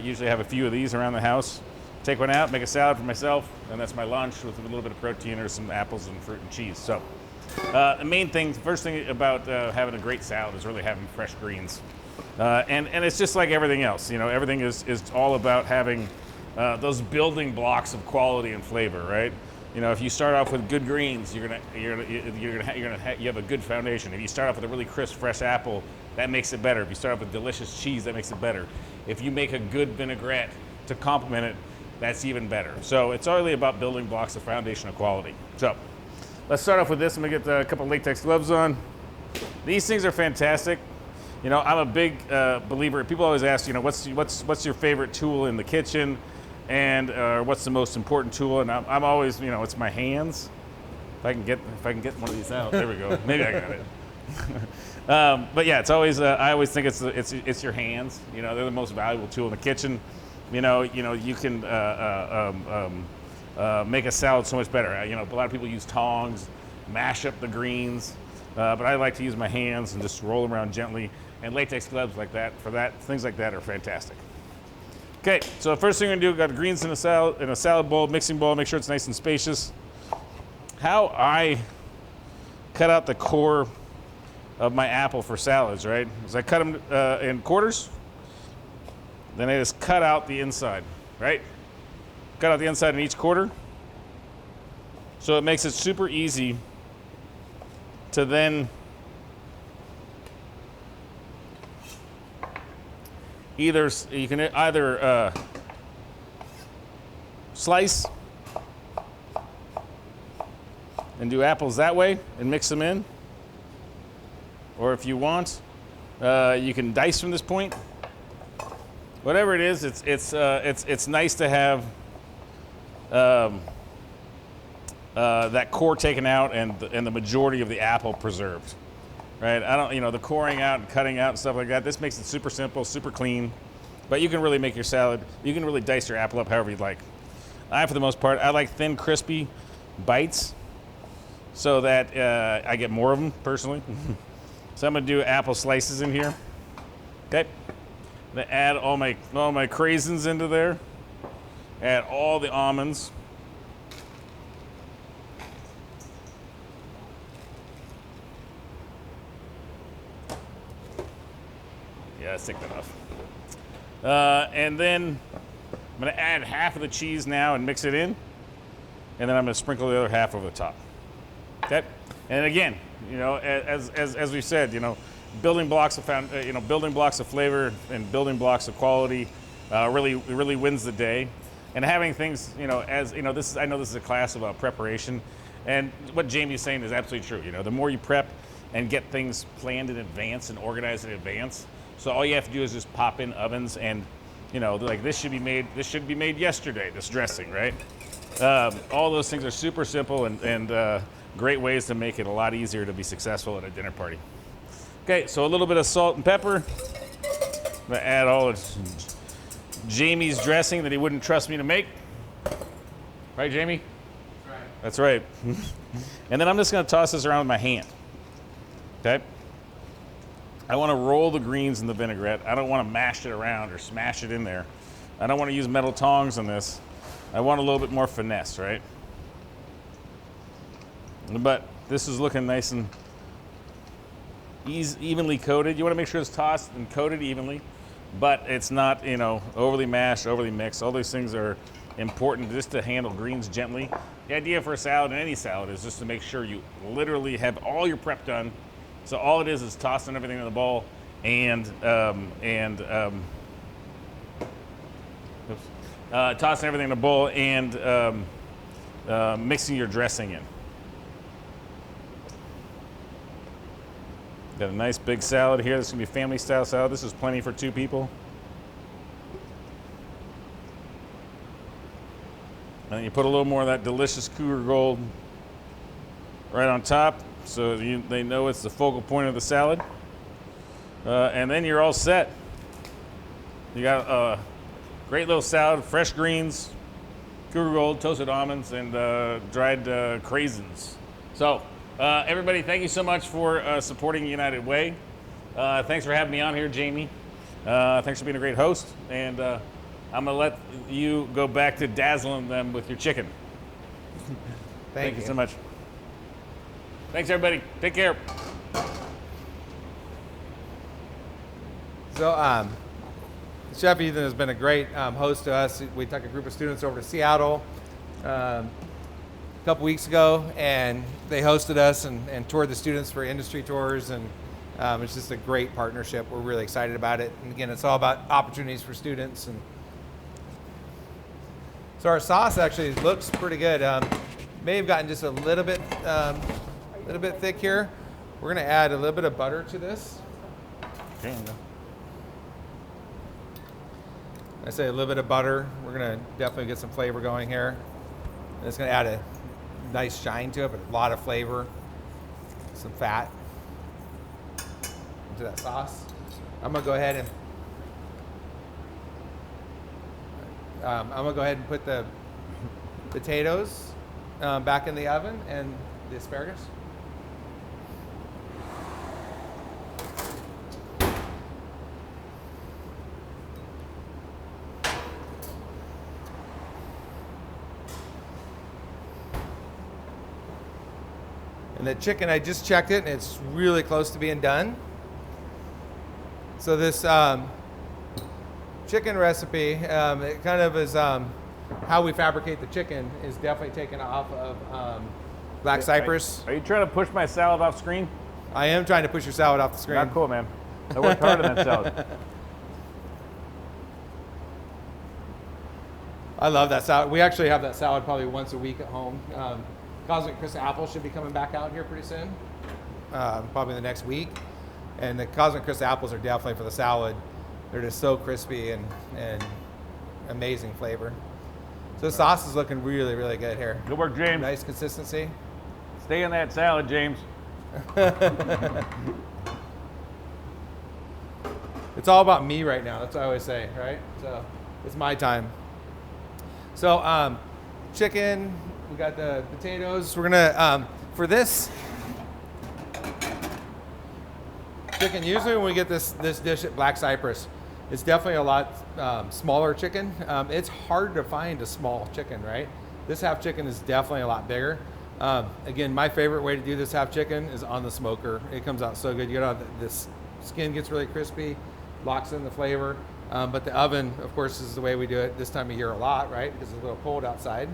Usually have a few of these around the house. Take one out, make a salad for myself, and that's my lunch with a little bit of protein or some apples and fruit and cheese. So the main thing, first thing about having a great salad is really having fresh greens. And it's just like everything else, everything is all about having those building blocks of quality and flavor, right? If you start off with good greens, you have a good foundation. If you start off with a really crisp, fresh apple, that makes it better. If you start off with delicious cheese, that makes it better. If you make a good vinaigrette to complement it, that's even better. So it's really about building blocks of foundation of quality. So let's start off with this. I'm gonna get a couple latex gloves on. These things are fantastic. I'm a big believer. People always ask, what's your favorite tool in the kitchen, and what's the most important tool? And I'm always, it's my hands. If I can get one of these out, there we go. Maybe I got it. But yeah, it's always. I always think it's your hands. They're the most valuable tool in the kitchen. You can make a salad so much better. A lot of people use tongs, mash up the greens. But I like to use my hands and just roll them around gently. And latex gloves like that, things like that are fantastic. Okay, so the first thing we're gonna do, got the greens in a salad bowl, mixing bowl, make sure it's nice and spacious. How I cut out the core of my apple for salads, right? Is I cut them in quarters, then I just cut out the inside, right? Cut out the inside in each quarter. So it makes it super easy to then either slice and do apples that way and mix them in, or if you want, you can dice from this point. Whatever it is, it's nice to have that core taken out and the majority of the apple preserved. right? I don't, the coring out and cutting out and stuff like that. This makes it super simple, super clean. But you can really make your salad. You can really dice your apple up however you'd like. For the most part, I like thin, crispy bites so that I get more of them personally. So I'm gonna do apple slices in here. Okay. I'm gonna add all my craisins into there. Add all the almonds. Yeah, that's thick enough. And then I'm gonna add half of the cheese now and mix it in. And then I'm gonna sprinkle the other half over the top. Okay? And again, as we've said, building blocks of flavor and building blocks of quality really wins the day. And having things, I know this is a class about preparation, and what Jamie's saying is absolutely true. The more you prep and get things planned in advance and organized in advance, so all you have to do is just pop in ovens and, like this should be made yesterday, this dressing, right? All those things are super simple and great ways to make it a lot easier to be successful at a dinner party. Okay, so a little bit of salt and pepper. I'm gonna add all of Jamie's dressing that he wouldn't trust me to make. Right, Jamie? That's right. And then I'm just gonna toss this around with my hand. Okay? I wanna roll the greens in the vinaigrette. I don't wanna mash it around or smash it in there. I don't wanna use metal tongs on this. I want a little bit more finesse, right? But this is looking nice and evenly coated. You wanna make sure it's tossed and coated evenly, but it's not, overly mashed, overly mixed. All these things are important just to handle greens gently. The idea for a salad, and any salad, is just to make sure you literally have all your prep done. So all it is tossing everything in the bowl and tossing everything in the bowl and mixing your dressing in. Got a nice big salad here. This is gonna be a family style salad. This is plenty for 2 people. And then you put a little more of that delicious Cougar Gold right on top, so they know it's the focal point of the salad. And then you're all set. You got a great little salad, fresh greens, Cougar Gold, toasted almonds, and dried craisins. So everybody, thank you so much for supporting United Way. Thanks for having me on here, Jamie. Thanks for being a great host. And I'm gonna let you go back to dazzling them with your chicken. Thank you so much. Thanks, everybody. Take care. So, Chef Ethan has been a great host to us. We took a group of students over to Seattle a couple weeks ago, and they hosted us and toured the students for industry tours, and it's just a great partnership. We're really excited about it. And again, it's all about opportunities for students. And so our sauce actually looks pretty good. May have gotten just a little bit thick here. We're gonna add a little bit of butter to this. Okay. I say a little bit of butter. We're gonna definitely get some flavor going here. And it's gonna add a nice shine to it, but a lot of flavor, some fat into that sauce. I'm gonna go ahead and put the potatoes back in the oven and the asparagus. And the chicken, I just checked it, and it's really close to being done. So this chicken recipe, it kind of is how we fabricate the chicken is definitely taken off of black cypress. Are you trying to push my salad off screen? I am trying to push your salad off the screen. Not cool, man. I worked hard on that salad. I love that salad. We actually have that salad probably once a week at home. Cosmic Crisp Apple should be coming back out here pretty soon, probably the next week. And the Cosmic Crisp Apples are definitely for the salad. They're just so crispy and amazing flavor. So the sauce is looking really, really good here. Good work, James. Nice consistency. Stay in that salad, James. It's all about me right now. That's what I always say, right? So it's my time. So chicken, we got the potatoes. We're gonna, for this chicken, usually when we get this dish at Black Cypress, it's definitely a lot smaller chicken. It's hard to find a small chicken, right? This half chicken is definitely a lot bigger. Again, my favorite way to do this half chicken is on the smoker. It comes out so good. You know, this skin gets really crispy, locks in the flavor. But the oven, of course, is the way we do it this time of year a lot, right? Because it's a little cold outside.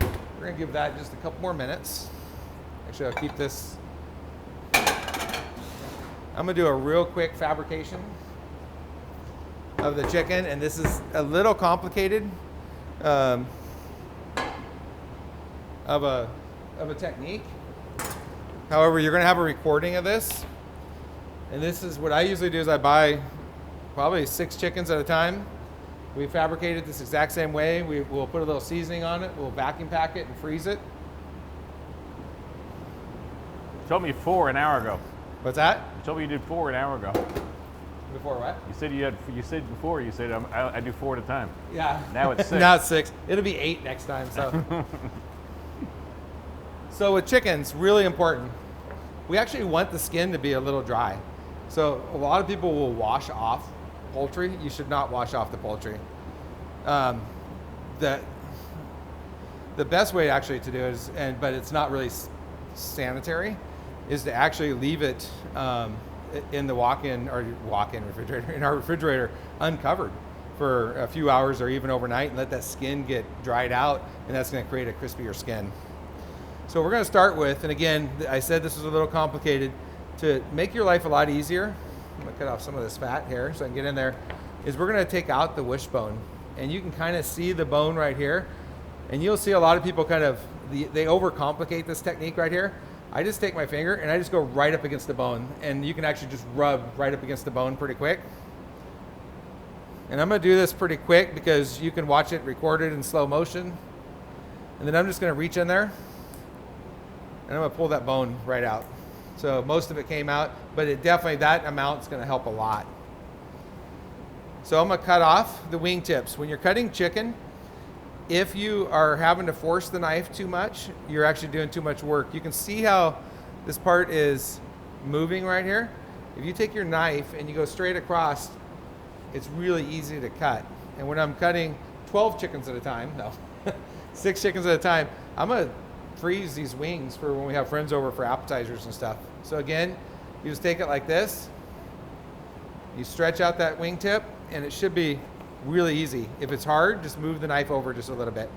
We're gonna give that just a couple more minutes. Actually, I'll keep this. I'm gonna do a real quick fabrication of the chicken, and this is a little complicated of a technique. However, you're gonna have a recording of this, and this is what I usually do is I buy probably 6 chickens at a time. We fabricate it this exact same way. We'll put a little seasoning on it, we'll vacuum pack it and freeze it. You told me 4 an hour ago. What's that? You told me you did 4 an hour ago. Before what? You said I do 4 at a time. Yeah. Now it's 6. Now it's 6. It'll be 8 next time. So. So with chickens, really important. We actually want the skin to be a little dry. So a lot of people will wash off poultry. You should not wash off the poultry. The best way actually to do it is, but it's not really sanitary, is to actually leave it in the walk-in refrigerator, in our refrigerator, uncovered for a few hours or even overnight, and let that skin get dried out, and that's going to create a crispier skin. So we're going to start with, and again, I said this was a little complicated, to make your life a lot easier. I'm going to cut off some of this fat here so I can get in there, is we're going to take out the wishbone, and you can kind of see the bone right here, and you'll see a lot of people they overcomplicate this technique right here. I just take my finger and I just go right up against the bone, and you can actually just rub right up against the bone pretty quick. And I'm going to do this pretty quick because you can watch it recorded in slow motion. And then I'm just going to reach in there and I'm going to pull that bone right out. So most of it came out, but it definitely, that amount is going to help a lot. So I'm going to cut off the wingtips. When you're cutting chicken, if you are having to force the knife too much, you're actually doing too much work. You can see how this part is moving right here. If you take your knife and you go straight across, it's really easy to cut. And when I'm cutting 12 chickens at a time, 6 chickens at a time, I'm gonna freeze these wings for when we have friends over for appetizers and stuff. So again, you just take it like this, you stretch out that wingtip, and it should be really easy. If it's hard, just move the knife over just a little bit.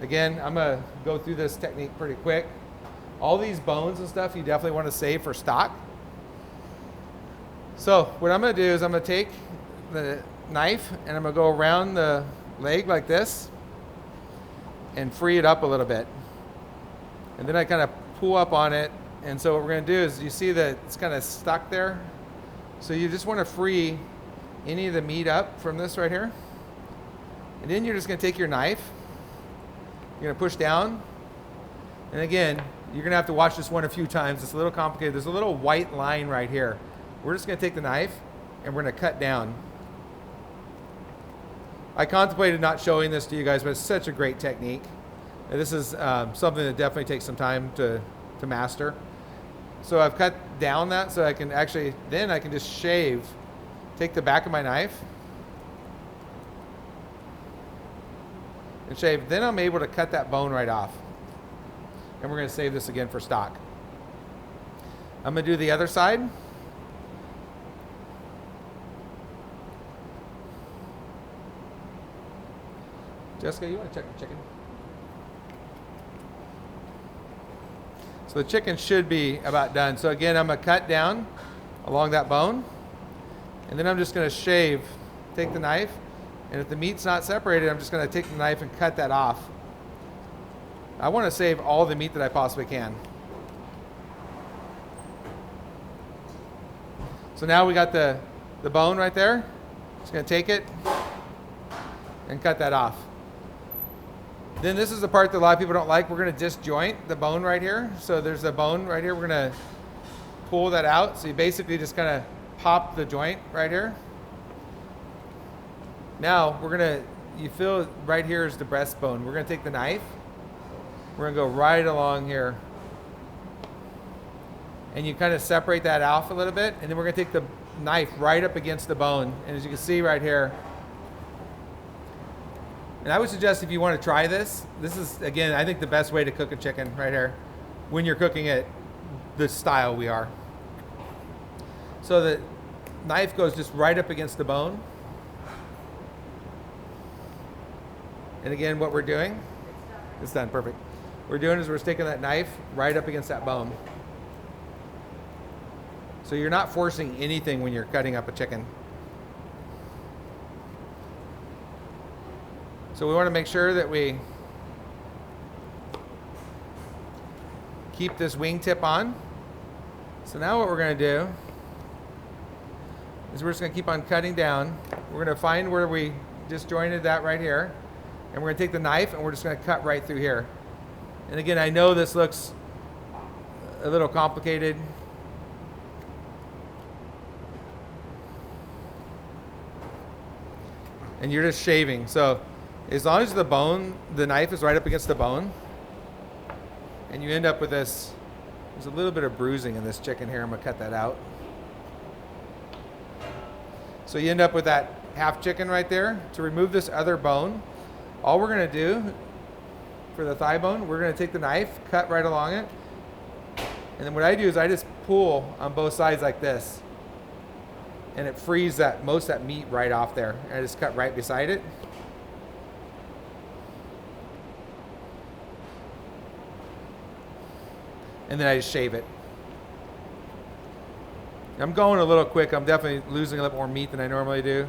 Again, I'm gonna go through this technique pretty quick. All these bones and stuff you definitely want to save for stock. So what I'm gonna do is I'm gonna take the knife and I'm gonna go around the leg like this and free it up a little bit. And then I kind of pull up on it. And so what we're gonna do is, you see that it's kind of stuck there. So you just want to free any of the meat up from this right here. And then you're just going to take your knife, you're going to push down, and again, you're going to have to watch this one a few times. It's a little complicated. There's a little white line right here. We're just going to take the knife and we're going to cut down. I contemplated not showing this to you guys, but it's such a great technique. And this is something that definitely takes some time to master. So I've cut down that so I can actually, then I can just shave. Take the back of my knife and shave. Then I'm able to cut that bone right off. And we're going to save this again for stock. I'm going to do the other side. Jessica, you want to check the chicken? So the chicken should be about done. So again, I'm going to cut down along that bone. And then I'm just going to shave, take the knife, and if the meat's not separated, I'm just going to take the knife and cut that off. I want to save all the meat that I possibly can. So now we got the bone right there. Just going to take it and cut that off. Then this is the part that a lot of people don't like. We're going to disjoint the bone right here. So there's a bone right here. We're going to pull that out. So you basically just kind of pop the joint right here. Now we're going to, you feel right here is the breastbone. We're going to take the knife. We're going to go right along here. And you kind of separate that off a little bit. And then we're going to take the knife right up against the bone. And as you can see right here, and I would suggest if you want to try this, this is, again, I think the best way to cook a chicken right here when you're cooking it the style we are. So the knife goes just right up against the bone. And again, what we're doing, it's done, perfect. What we're doing is we're sticking that knife right up against that bone. So you're not forcing anything when you're cutting up a chicken. So we want to make sure that we keep this wingtip on. So now what we're going to do is we're just going to keep on cutting down. We're going to find where we disjointed that right here. And we're going to take the knife and we're just going to cut right through here. And again, I know this looks a little complicated. And you're just shaving. So as long as the bone, the knife is right up against the bone, and you end up with this, there's a little bit of bruising in this chicken here. I'm going to cut that out. So you end up with that half chicken right there. To remove this other bone, all we're going to do for the thigh bone, we're going to take the knife, cut right along it, and then what I do is I just pull on both sides like this. And it frees that most of that meat right off there. And I just cut right beside it. And then I just shave it. I'm going a little quick. I'm definitely losing a little more meat than I normally do.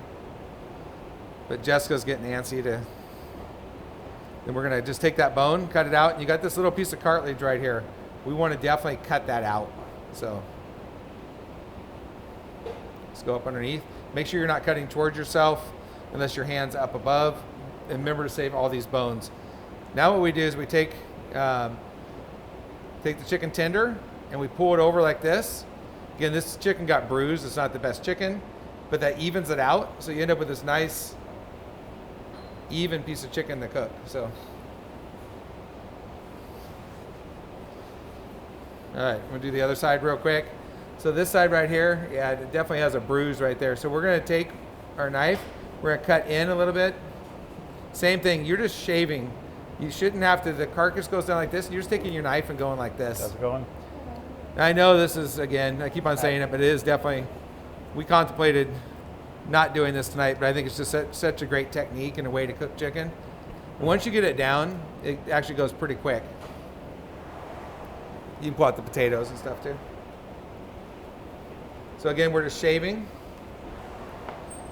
But Jessica's getting antsy to. Then we're going to just take that bone, cut it out. And you got this little piece of cartilage right here. We want to definitely cut that out. So. Just go up underneath. Make sure you're not cutting towards yourself unless your hand's up above. And remember to save all these bones. Now what we do is we take the chicken tender and we pull it over like this. Again, this chicken got bruised. It's not the best chicken, but that evens it out. So you end up with this nice, even piece of chicken to cook. So, all right, I'm gonna do the other side real quick. So this side right here, yeah, it definitely has a bruise right there. So we're going to take our knife, we're going to cut in a little bit. Same thing, you're just shaving. You shouldn't have to, the carcass goes down like this, and you're just taking your knife and going like this. How's it going? I know this is, again, I keep on saying it, but it is definitely, we contemplated not doing this tonight, but I think it's just such a great technique and a way to cook chicken. And once you get it down, it actually goes pretty quick. You can pull out the potatoes and stuff too. So again, we're just shaving.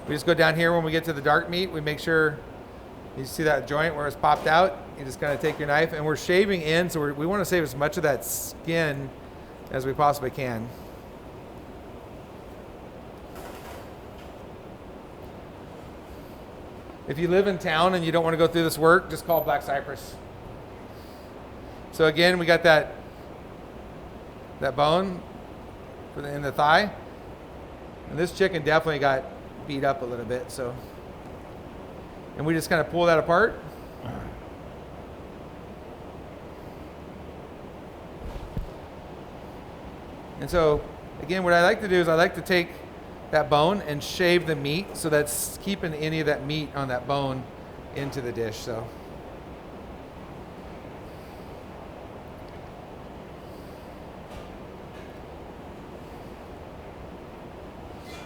We just go down here when we get to the dark meat. We make sure you see that joint where it's popped out. You just kind of take your knife, and we're shaving in, so we want to save as much of that skin as we possibly can. If you live in town and you don't want to go through this work, just call Black Cypress. So again, we got that bone in the thigh. And this chicken definitely got beat up a little bit, so. And we just kind of pull that apart. And so, again, what I like to do is I like to take that bone and shave the meat, so that's keeping any of that meat on that bone into the dish, so.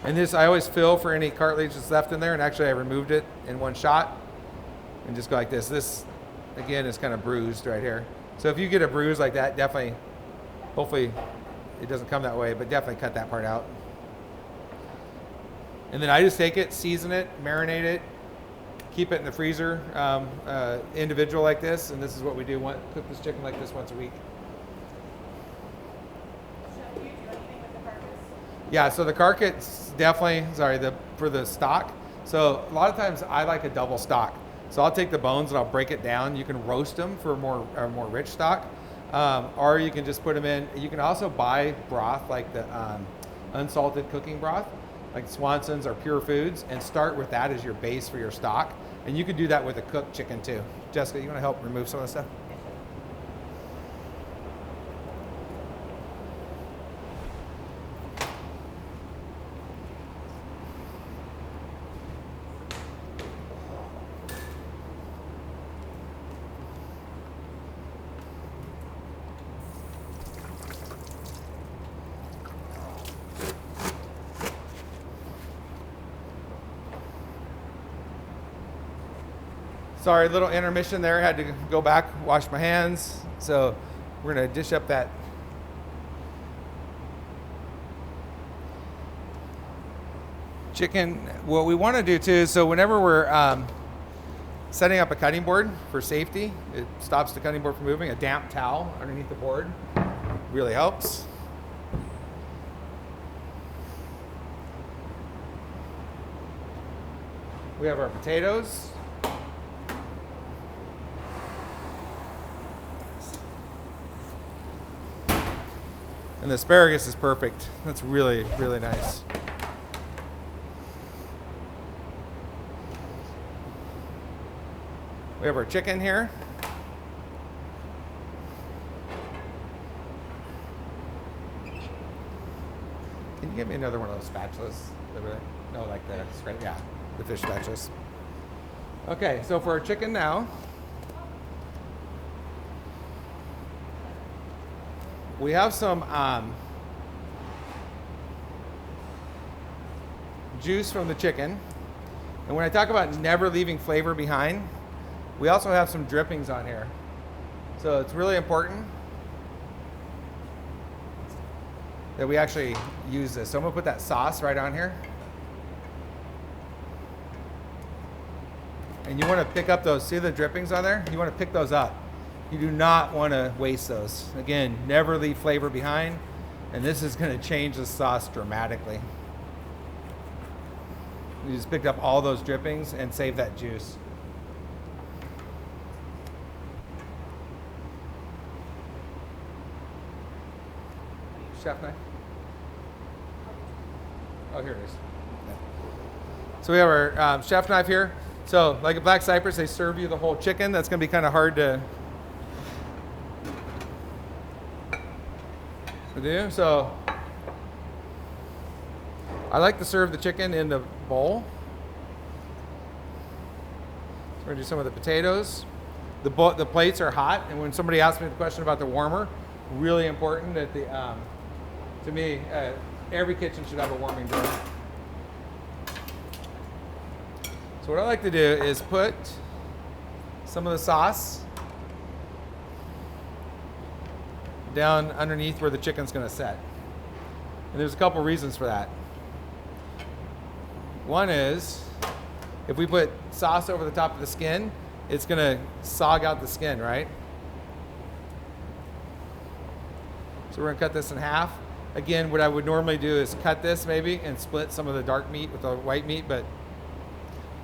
And this, I always feel for any cartilage that's left in there, and actually I removed it in one shot and just go like this. This, again, is kind of bruised right here. So if you get a bruise like that, definitely, hopefully it doesn't come that way, but definitely cut that part out. And then I just take it, season it, marinate it, keep it in the freezer, individual like this, and this is what we do, cook this chicken like this once a week. Yeah, so the carcass definitely, for the stock. So a lot of times I like a double stock. So I'll take the bones and I'll break it down. You can roast them for a more rich stock, or you can just put them in. You can also buy broth like the unsalted cooking broth, like Swanson's or Pure Foods, and start with that as your base for your stock. And you could do that with a cooked chicken too. Jessica, you want to help remove some of the stuff? Sorry, little intermission there. Had to go back, wash my hands. So we're gonna dish up that chicken. What we want to do too, so whenever we're setting up a cutting board for safety, it stops the cutting board from moving. A damp towel underneath the board really helps. We have our potatoes. And the asparagus is perfect. That's really, really nice. We have our chicken here. Can you give me another one of those spatulas? No, like the straight, yeah, the fish spatulas. Okay, so for our chicken now, we have some juice from the chicken. And when I talk about never leaving flavor behind, we also have some drippings on here. So it's really important that we actually use this. So I'm gonna put that sauce right on here. And you wanna pick up those, see the drippings on there? You wanna pick those up. You do not wanna waste those. Again, never leave flavor behind. And this is gonna change the sauce dramatically. You just picked up all those drippings and save that juice. Chef knife? Oh, here it is. So we have our chef knife here. So like at Black Cypress, they serve you the whole chicken. That's gonna be kind of hard to do. So I like to serve the chicken in the bowl. So we're gonna do some of the potatoes. The plates are hot, and when somebody asks me the question about the warmer, really important that the to me, every kitchen should have a warming door. So what I like to do is put some of the sauce down underneath where the chicken's gonna set. And there's a couple reasons for that. One is, if we put sauce over the top of the skin, it's gonna sog out the skin, right? So we're gonna cut this in half. Again, what I would normally do is cut this maybe and split some of the dark meat with the white meat, but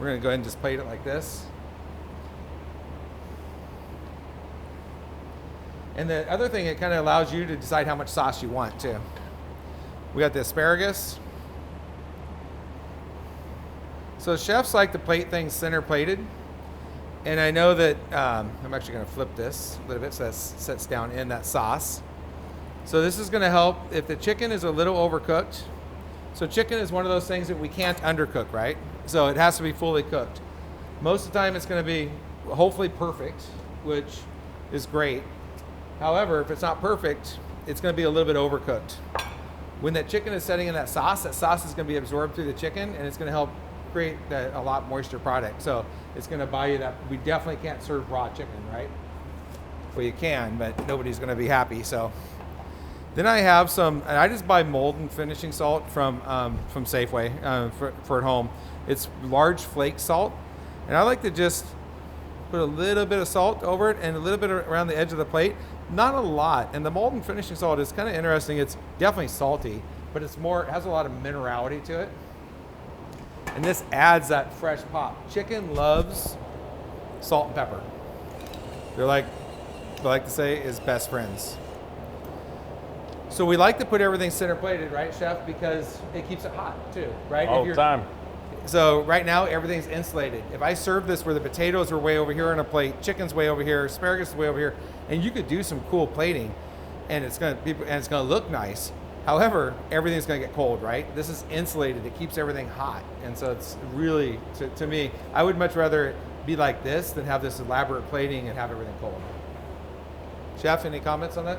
we're gonna go ahead and just plate it like this. And the other thing, it kind of allows you to decide how much sauce you want too. We got the asparagus. So chefs like to plate things center plated. And I know that, I'm actually gonna flip this a little bit so that sets down in that sauce. So this is gonna help if the chicken is a little overcooked. So chicken is one of those things that we can't undercook, right? So it has to be fully cooked. Most of the time it's gonna be hopefully perfect, which is great. However, if it's not perfect, it's gonna be a little bit overcooked. When that chicken is setting in that sauce is gonna be absorbed through the chicken, and it's gonna help create a lot moisture product. So it's gonna buy you that. We definitely can't serve raw chicken, right? Well, you can, but nobody's gonna be happy. So then I have some, and I just buy mold and finishing salt from Safeway for at home. It's large flake salt, and I like to just put a little bit of salt over it and a little bit around the edge of the plate. Not a lot. And the mold and finishing salt is kind of interesting. It's definitely salty, but it has a lot of minerality to it. And this adds that fresh pop. Chicken loves salt and pepper. They're like, they like to say, is best friends. So we like to put everything center plated, right, Chef? Because it keeps it hot too, right? All the time. So right now everything's insulated. If I serve this where the potatoes are way over here on a plate, chicken's way over here, asparagus is way over here, and you could do some cool plating, and it's gonna look nice. However, everything's gonna get cold, right? This is insulated. It keeps everything hot, and so it's really, to me, I would much rather it be like this than have this elaborate plating and have everything cold. Chef, any comments on that?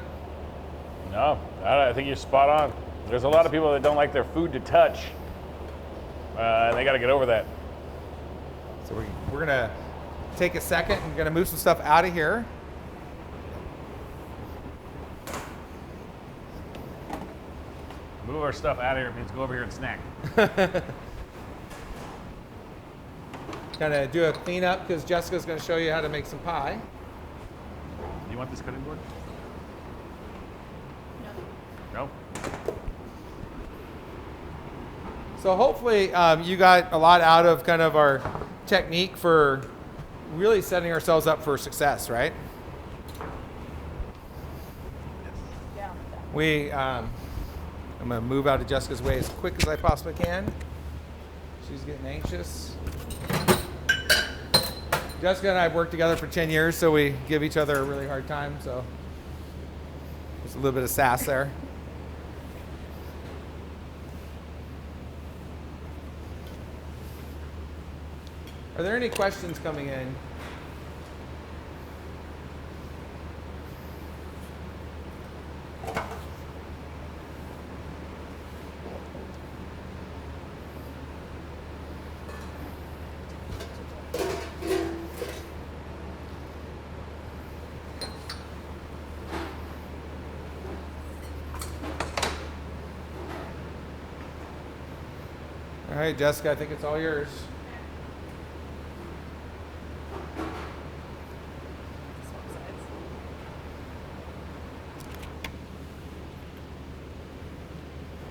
No, I think you're spot on. There's a lot of people that don't like their food to touch. And they got to get over that. So we're going to take a second and going to move some stuff out of here. Move our stuff out of here means go over here and snack. Going to do a cleanup because Jessica's going to show you how to make some pie. Do you want this cutting board? No? So hopefully you got a lot out of kind of our technique for really setting ourselves up for success, right? Yeah. I'm going to move out of Jessica's way as quick as I possibly can. She's getting anxious. Jessica and I have worked together for 10 years, so we give each other a really hard time. So there's a little bit of sass there. Are there any questions coming in? All right, Jessica, I think it's all yours.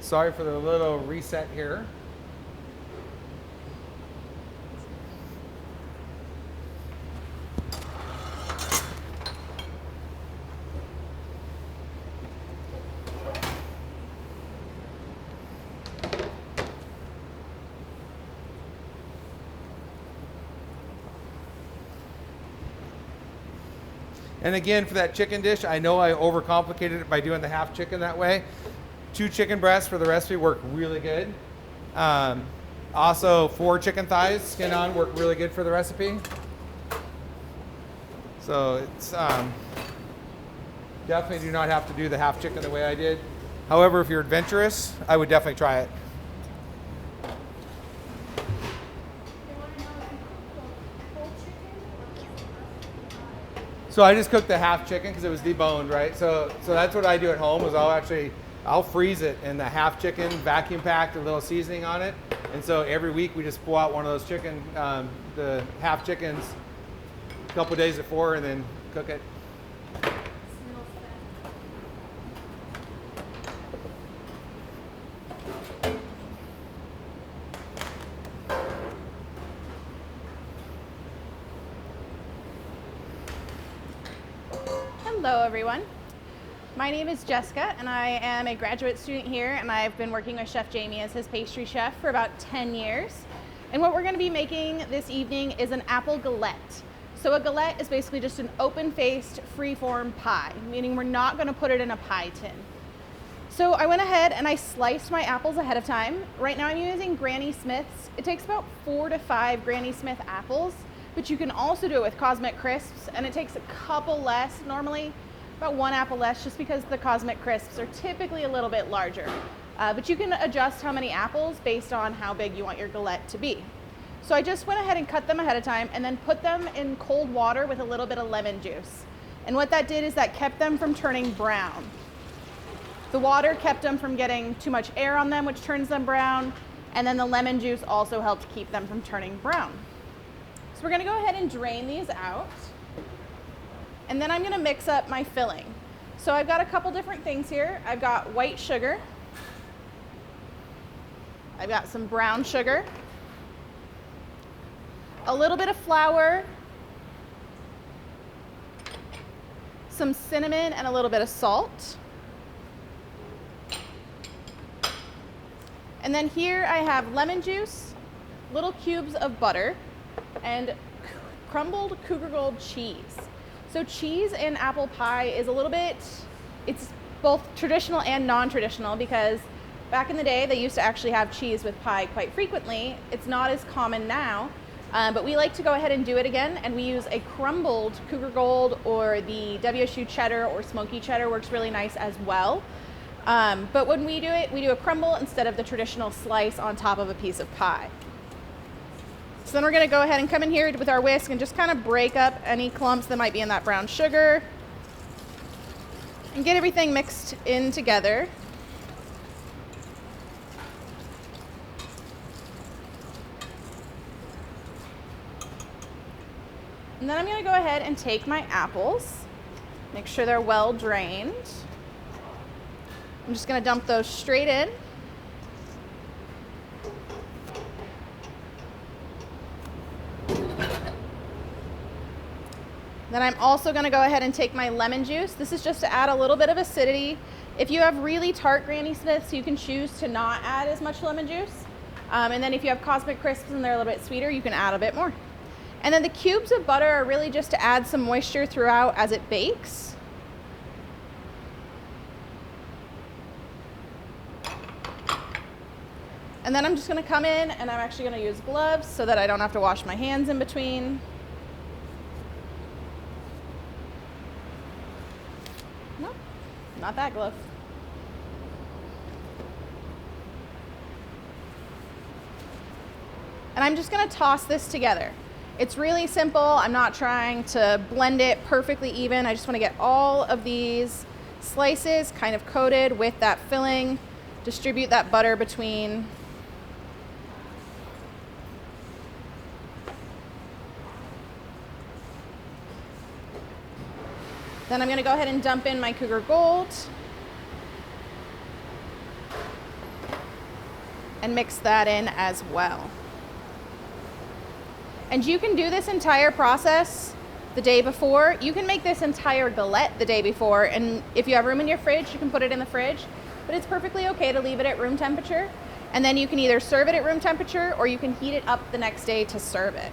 Sorry for the little reset here. And again, for that chicken dish, I know I overcomplicated it by doing the half chicken that way. 2 chicken breasts for the recipe work really good. Also, 4 chicken thighs, skin on, work really good for the recipe. So it's definitely do not have to do the half chicken the way I did. However, if you're adventurous, I would definitely try it. So I just cooked the half chicken because it was deboned, right? So that's what I do at home is I'll freeze it in the half chicken, vacuum packed, a little seasoning on it. And so every week we just pull out one of those the half chickens a couple days before and then cook it. Hello everyone. My name is Jessica and I am a graduate student here, and I've been working with Chef Jamie as his pastry chef for about 10 years. And what we're going to be making this evening is an apple galette. So a galette is basically just an open-faced free-form pie, meaning we're not going to put it in a pie tin. So I went ahead and I sliced my apples ahead of time. Right now I'm using Granny Smith's. It takes about 4 to 5 Granny Smith apples, but you can also do it with Cosmic Crisps, and it takes a couple less, normally about 1 apple less, just because the Cosmic Crisps are typically a little bit larger. But you can adjust how many apples based on how big you want your galette to be. So I just went ahead and cut them ahead of time and then put them in cold water with a little bit of lemon juice. And what that did is that kept them from turning brown. The water kept them from getting too much air on them, which turns them brown, and then the lemon juice also helped keep them from turning brown. So we're gonna go ahead and drain these out. And then I'm gonna mix up my filling. So I've got a couple different things here. I've got white sugar. I've got some brown sugar. A little bit of flour. some cinnamon, and a little bit of salt. And then here I have lemon juice, little cubes of butter, and crumbled Cougar Gold cheese. So cheese in apple pie is a little bit, it's both traditional and non-traditional, because back in the day they used to actually have cheese with pie quite frequently. It's not as common now, but we like to go ahead and do it again, and we use a crumbled Cougar Gold, or the WSU cheddar or smoky cheddar works really nice as well. But when we do it, we do a crumble instead of the traditional slice on top of a piece of pie. So then we're gonna go ahead and come in here with our whisk and just kind of break up any clumps that might be in that brown sugar and get everything mixed in together. And then I'm gonna go ahead and take my apples, make sure they're well drained. I'm just gonna dump those straight in. Then I'm also gonna go ahead and take my lemon juice. This is just to add a little bit of acidity. If you have really tart Granny Smiths, you can choose to not add as much lemon juice. And then if you have Cosmic Crisps and they're a little bit sweeter, you can add a bit more. And then the cubes of butter are really just to add some moisture throughout as it bakes. And then I'm just gonna come in, and I'm actually gonna use gloves so that I don't have to wash my hands in between. Nope, not that glove. And I'm just gonna toss this together. It's really simple. I'm not trying to blend it perfectly even. I just wanna get all of these slices kind of coated with that filling, distribute that butter between. Then I'm gonna go ahead and dump in my Cougar Gold and mix that in as well. And you can do this entire process the day before. You can make this entire galette the day before, and if you have room in your fridge, you can put it in the fridge, but it's perfectly okay to leave it at room temperature. And then you can either serve it at room temperature, or you can heat it up the next day to serve it.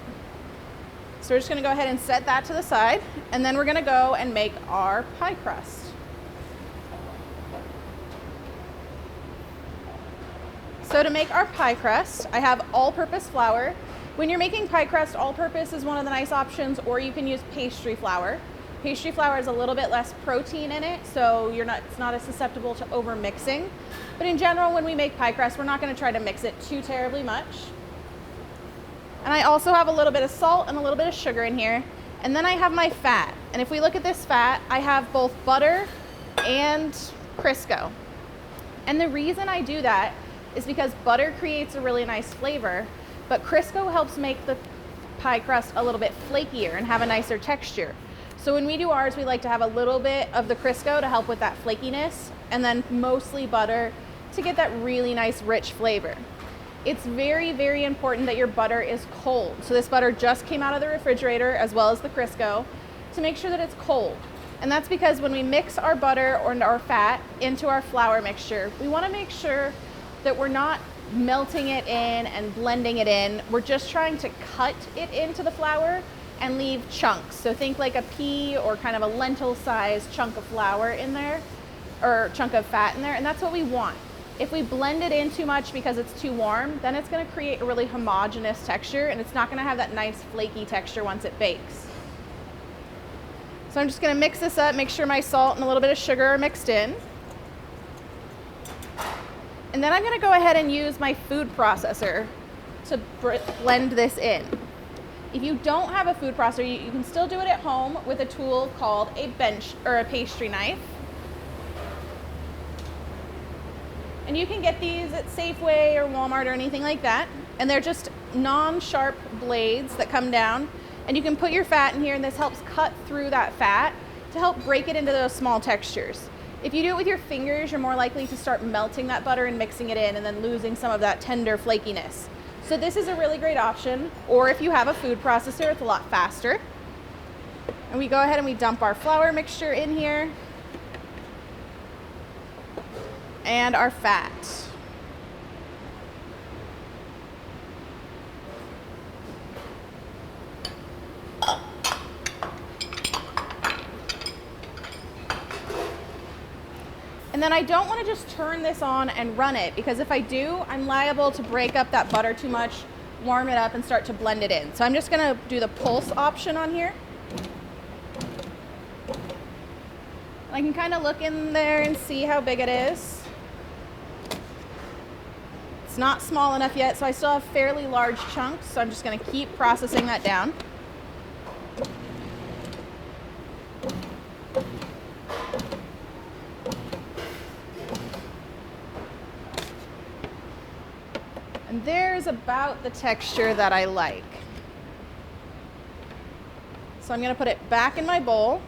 So we're just gonna go ahead and set that to the side, and then we're gonna go and make our pie crust. So to make our pie crust, I have all-purpose flour. When you're making pie crust, all-purpose is one of the nice options, or you can use pastry flour. Pastry flour is a little bit less protein in it, so it's not as susceptible to over mixing. But in general, when we make pie crust, we're not gonna try to mix it too terribly much. And I also have a little bit of salt and a little bit of sugar in here. And then I have my fat. And if we look at this fat, I have both butter and Crisco. And the reason I do that is because butter creates a really nice flavor, but Crisco helps make the pie crust a little bit flakier and have a nicer texture. So when we do ours, we like to have a little bit of the Crisco to help with that flakiness, and then mostly butter to get that really nice rich flavor. It's very, very important that your butter is cold. So this butter just came out of the refrigerator, as well as the Crisco, to make sure that it's cold. And that's because when we mix our butter or our fat into our flour mixture, we wanna make sure that we're not melting it in and blending it in. We're just trying to cut it into the flour and leave chunks. So think like a pea or kind of a lentil sized chunk of flour in there, or chunk of fat in there, and that's what we want. If we blend it in too much because it's too warm, then it's gonna create a really homogeneous texture, and it's not gonna have that nice flaky texture once it bakes. So I'm just gonna mix this up, make sure my salt and a little bit of sugar are mixed in. And then I'm gonna go ahead and use my food processor to blend this in. If you don't have a food processor, you can still do it at home with a tool called a bench or a pastry knife. And you can get these at Safeway or Walmart or anything like that. And they're just non-sharp blades that come down. And you can put your fat in here, and this helps cut through that fat to help break it into those small textures. If you do it with your fingers, you're more likely to start melting that butter and mixing it in and then losing some of that tender flakiness. So this is a really great option. Or if you have a food processor, it's a lot faster. And we go ahead and we dump our flour mixture in here and our fat. And then I don't want to just turn this on and run it, because if I do, I'm liable to break up that butter too much, warm it up, and start to blend it in. So I'm just going to do the pulse option on here. And I can kind of look in there and see how big it is. It's not small enough yet, so I still have fairly large chunks, so I'm just going to keep processing that down. And there's about the texture that I like. So I'm going to put it back in my bowl.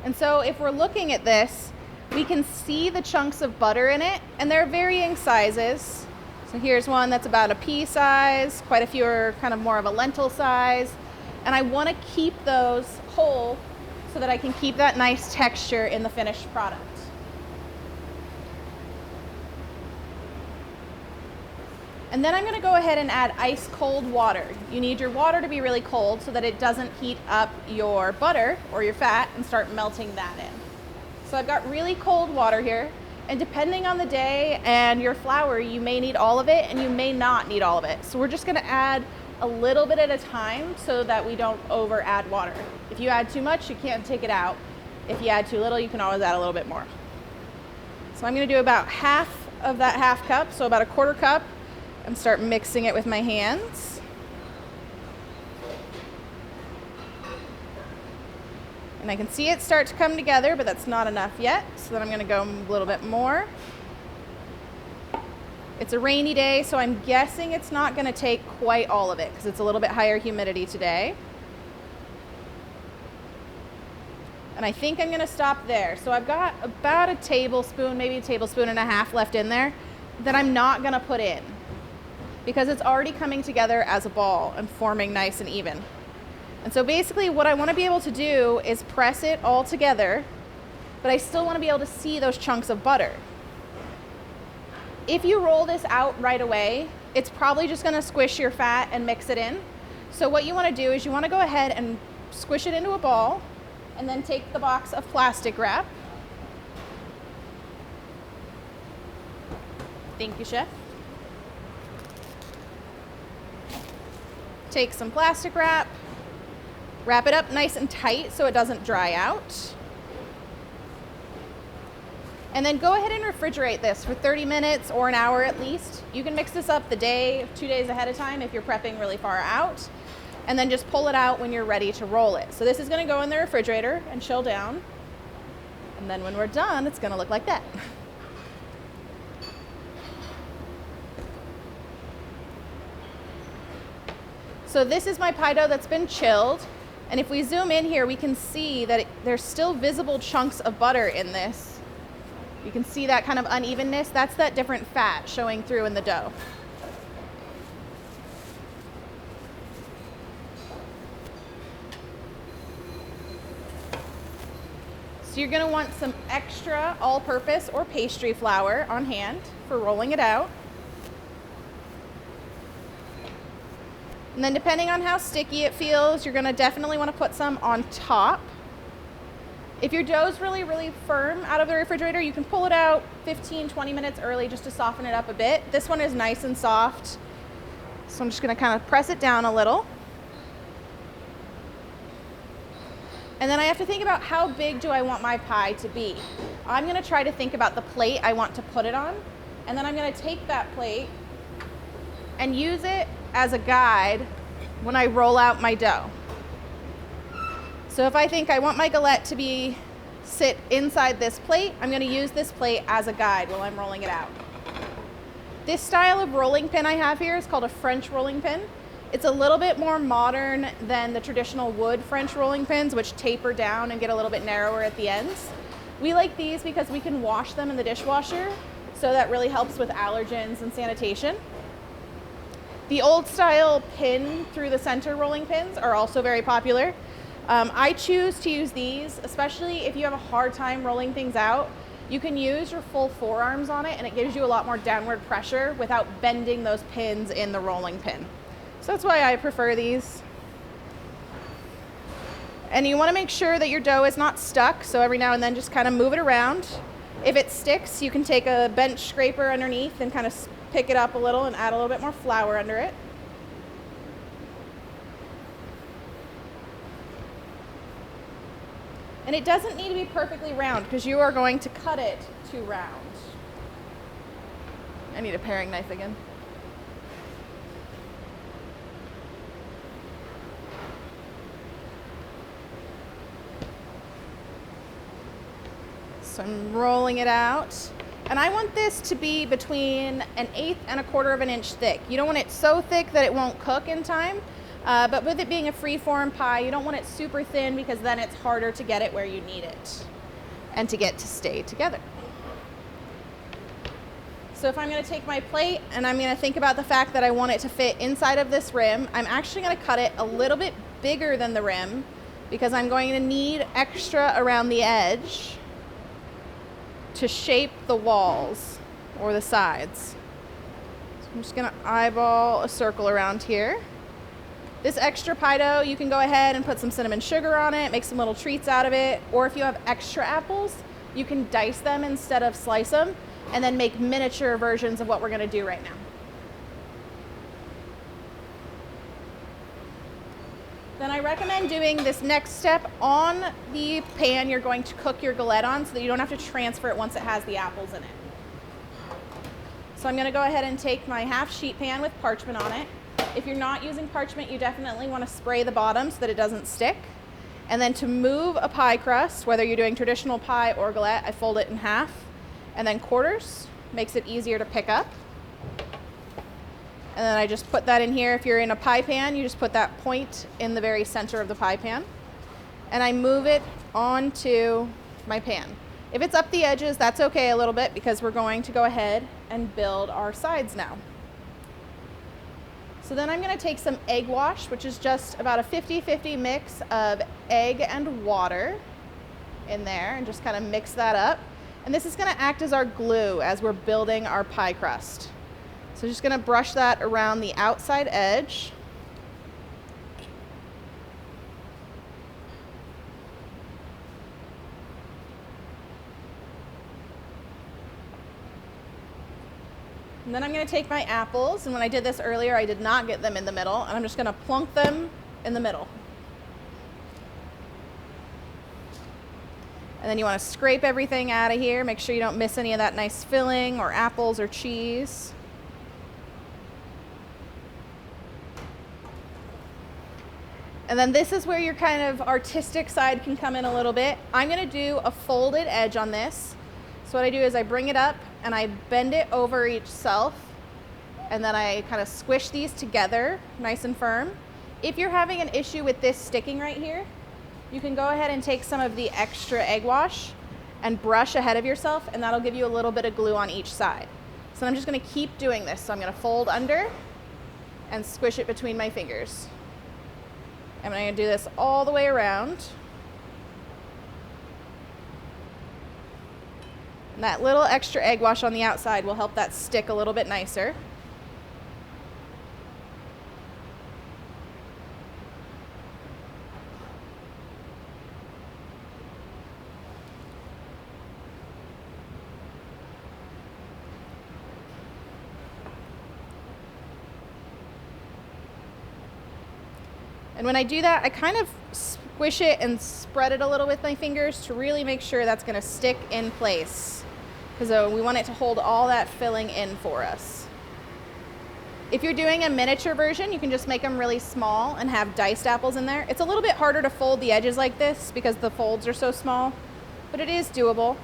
And so if we're looking at this, we can see the chunks of butter in it, and they're varying sizes. So here's one that's about a pea size, quite a few are kind of more of a lentil size. And I want to keep those whole so that I can keep that nice texture in the finished product. And then I'm going to go ahead and add ice cold water. You need your water to be really cold so that it doesn't heat up your butter or your fat and start melting that in. So I've got really cold water here, and depending on the day and your flour, you may need all of it and you may not need all of it. So we're just going to add a little bit at a time so that we don't over add water. If you add too much, you can't take it out. If you add too little, you can always add a little bit more. So I'm going to do about half of that half cup, so about a quarter cup, and start mixing it with my hands. And I can see it start to come together, but that's not enough yet. So then I'm going to go a little bit more. It's a rainy day, so I'm guessing it's not going to take quite all of it because it's a little bit higher humidity today. And I think I'm going to stop there. So I've got about a tablespoon, maybe a tablespoon and a half left in there that I'm not going to put in, because it's already coming together as a ball and forming nice and even. And so basically what I want to be able to do is press it all together, but I still want to be able to see those chunks of butter. If you roll this out right away, it's probably just going to squish your fat and mix it in. So what you want to do is you want to go ahead and squish it into a ball, and then take the box of plastic wrap. Thank you, Chef. Take some plastic wrap, wrap it up nice and tight so it doesn't dry out. And then go ahead and refrigerate this for 30 minutes or an hour at least. You can mix this up the day, 2 days ahead of time if you're prepping really far out. And then just pull it out when you're ready to roll it. So this is going to go in the refrigerator and chill down. And then when we're done, it's going to look like that. So this is my pie dough that's been chilled. And if we zoom in here, we can see that there's still visible chunks of butter in this. You can see that kind of unevenness. That's that different fat showing through in the dough. So you're going to want some extra all-purpose or pastry flour on hand for rolling it out. And then depending on how sticky it feels, you're going to definitely want to put some on top. If your dough's really, really firm out of the refrigerator, you can pull it out 15-20 minutes early just to soften it up a bit. This one is nice and soft, so I'm just going to kind of press it down a little. And then I have to think about how big do I want my pie to be. I'm going to try to think about the plate I want to put it on, and then I'm going to take that plate and use it as a guide when I roll out my dough. So if I think I want my galette to sit inside this plate, I'm going to use this plate as a guide while I'm rolling it out. This style of rolling pin I have here is called a French rolling pin. It's a little bit more modern than the traditional wood French rolling pins, which taper down and get a little bit narrower at the ends. We like these because we can wash them in the dishwasher, so that really helps with allergens and sanitation. The old style pin through the center rolling pins are also very popular. I choose to use these, especially if you have a hard time rolling things out. You can use your full forearms on it and it gives you a lot more downward pressure without bending those pins in the rolling pin. So that's why I prefer these. And you want to make sure that your dough is not stuck, so every now and then just kind of move it around. If it sticks, you can take a bench scraper underneath and kind of pick it up a little and add a little bit more flour under it. And it doesn't need to be perfectly round because you are going to cut it to round. I need a paring knife again. So I'm rolling it out. And I want this to be between 1/8 and 1/4 of an inch thick. You don't want it so thick that it won't cook in time. But with it being a free-form pie, you don't want it super thin because then it's harder to get it where you need it and to get to stay together. So if I'm going to take my plate and I'm going to think about the fact that I want it to fit inside of this rim, I'm actually going to cut it a little bit bigger than the rim because I'm going to need extra around the edge to shape the walls or the sides. So I'm just going to eyeball a circle around here. This extra pie dough, you can go ahead and put some cinnamon sugar on it, make some little treats out of it, or if you have extra apples, you can dice them instead of slice them, and then make miniature versions of what we're gonna do right now. Then I recommend doing this next step on the pan you're going to cook your galette on so that you don't have to transfer it once it has the apples in it. So I'm gonna go ahead and take my half sheet pan with parchment on it. If you're not using parchment, you definitely want to spray the bottom so that it doesn't stick. And then to move a pie crust, whether you're doing traditional pie or galette, I fold it in half and then quarters. Makes it easier to pick up. And then I just put that in here. If you're in a pie pan, you just put that point in the very center of the pie pan. And I move it onto my pan. If it's up the edges, that's okay a little bit because we're going to go ahead and build our sides now. So then I'm going to take some egg wash, which is just about a 50-50 mix of egg and water in there, and just kind of mix that up. And this is going to act as our glue as we're building our pie crust. So just going to brush that around the outside edge. And then I'm going to take my apples, and when I did this earlier, I did not get them in the middle, and I'm just going to plunk them in the middle. And then you want to scrape everything out of here, make sure you don't miss any of that nice filling or apples or cheese. And then this is where your kind of artistic side can come in a little bit. I'm going to do a folded edge on this. So what I do is I bring it up and I bend it over each self, and then I kind of squish these together nice and firm. If you're having an issue with this sticking right here, you can go ahead and take some of the extra egg wash and brush ahead of yourself, and that'll give you a little bit of glue on each side. So I'm just going to keep doing this. So I'm going to fold under and squish it between my fingers. I'm going to do this all the way around. And that little extra egg wash on the outside will help that stick a little bit nicer. And when I do that, I kind of squish it and spread it a little with my fingers to really make sure that's going to stick in place, because we want it to hold all that filling in for us. If you're doing a miniature version, you can just make them really small and have diced apples in there. It's a little bit harder to fold the edges like this because the folds are so small, but it is doable.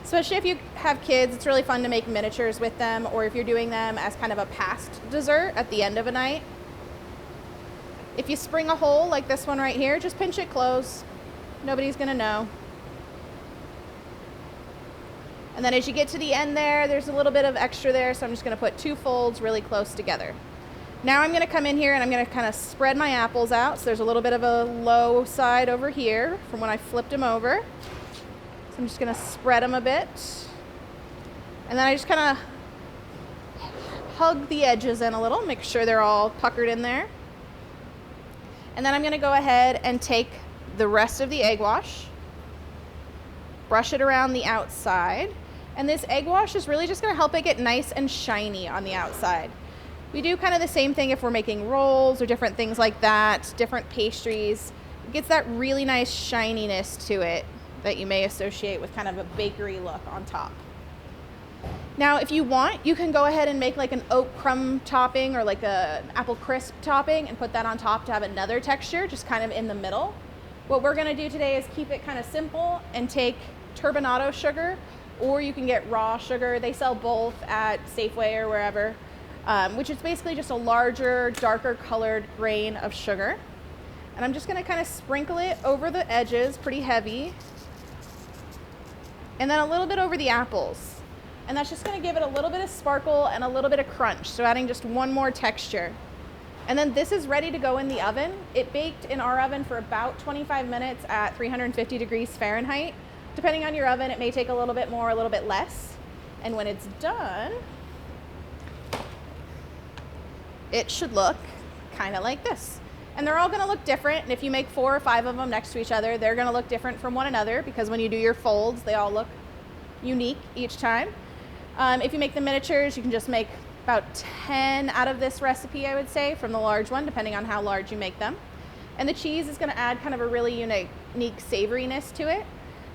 Especially if you have kids, it's really fun to make miniatures with them, or if you're doing them as kind of a past dessert at the end of a night. If you spring a hole like this one right here, just pinch it close. Nobody's gonna know. And then as you get to the end there, there's a little bit of extra there, so I'm just gonna put two folds really close together. Now I'm gonna come in here and I'm gonna kind of spread my apples out. So there's a little bit of a low side over here from when I flipped them over. So I'm just gonna spread them a bit. And then I just kind of hug the edges in a little, make sure they're all puckered in there. And then I'm gonna go ahead and take the rest of the egg wash, brush it around the outside. And this egg wash is really just gonna help it get nice and shiny on the outside. We do kind of the same thing if we're making rolls or different things like that, different pastries. It gets that really nice shininess to it that you may associate with kind of a bakery look on top. Now, if you want, you can go ahead and make like an oat crumb topping or like a apple crisp topping and put that on top to have another texture, just kind of in the middle. What we're gonna do today is keep it kind of simple and take turbinado sugar, or you can get raw sugar. They sell both at Safeway or wherever. Which is basically just a larger, darker colored grain of sugar. And I'm just gonna kind of sprinkle it over the edges, pretty heavy. And then a little bit over the apples. And that's just gonna give it a little bit of sparkle and a little bit of crunch, so adding just one more texture. And then this is ready to go in the oven. It baked in our oven for about 25 minutes at 350 degrees Fahrenheit. Depending on your oven, it may take a little bit more, a little bit less. And when it's done, it should look kind of like this. And they're all gonna look different. And if you make 4 or 5 of them next to each other, they're gonna look different from one another, because when you do your folds, they all look unique each time. If you make the miniatures, you can just make about 10 out of this recipe, I would say, from the large one, depending on how large you make them. And the cheese is gonna add kind of a really unique savoriness to it.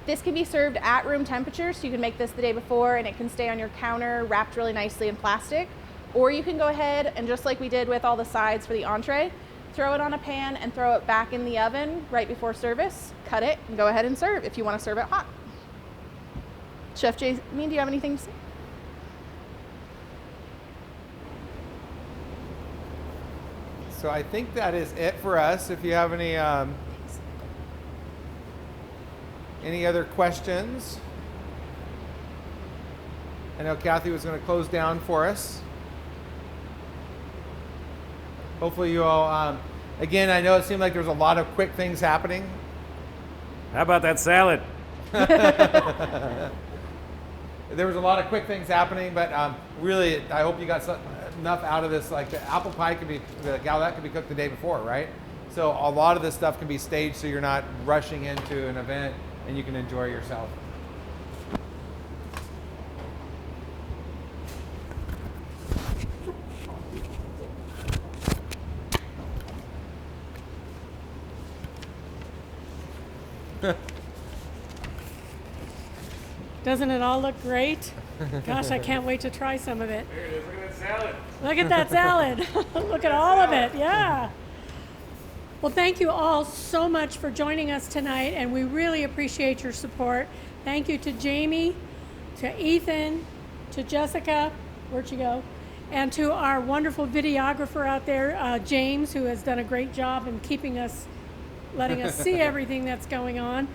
This can be served at room temperature, so you can make this the day before and it can stay on your counter wrapped really nicely in plastic. Or you can go ahead and, just like we did with all the sides for the entree, throw it on a pan and throw it back in the oven right before service, cut it, and go ahead and serve if you want to serve it hot. Chef Jamie, do you have anything to say? So I think that is it for us. If you have any other questions, I know Kathy was going to close down for us. Hopefully you all, again, I know it seemed like there was a lot of quick things happening. How about that salad? There was a lot of quick things happening, but really, I hope you got enough out of this. Like the apple pie the galette can be cooked the day before, right? So a lot of this stuff can be staged, so you're not rushing into an event and you can enjoy yourself. Doesn't it all look great? Gosh, I can't wait to try some of it. There it is. Look at that salad. Look at that salad. Look at all of it. Yeah. Well, thank you all so much for joining us tonight, and we really appreciate your support. Thank you to Jamie, to Ethan, to Jessica, where'd you go? And to our wonderful videographer out there, James, who has done a great job in letting us see everything that's going on.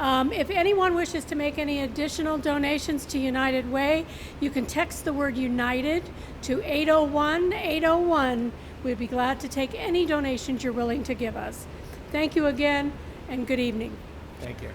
If anyone wishes to make any additional donations to United Way, you can text the word United to 801-801. We'd be glad to take any donations you're willing to give us. Thank you again, and good evening. Thank you.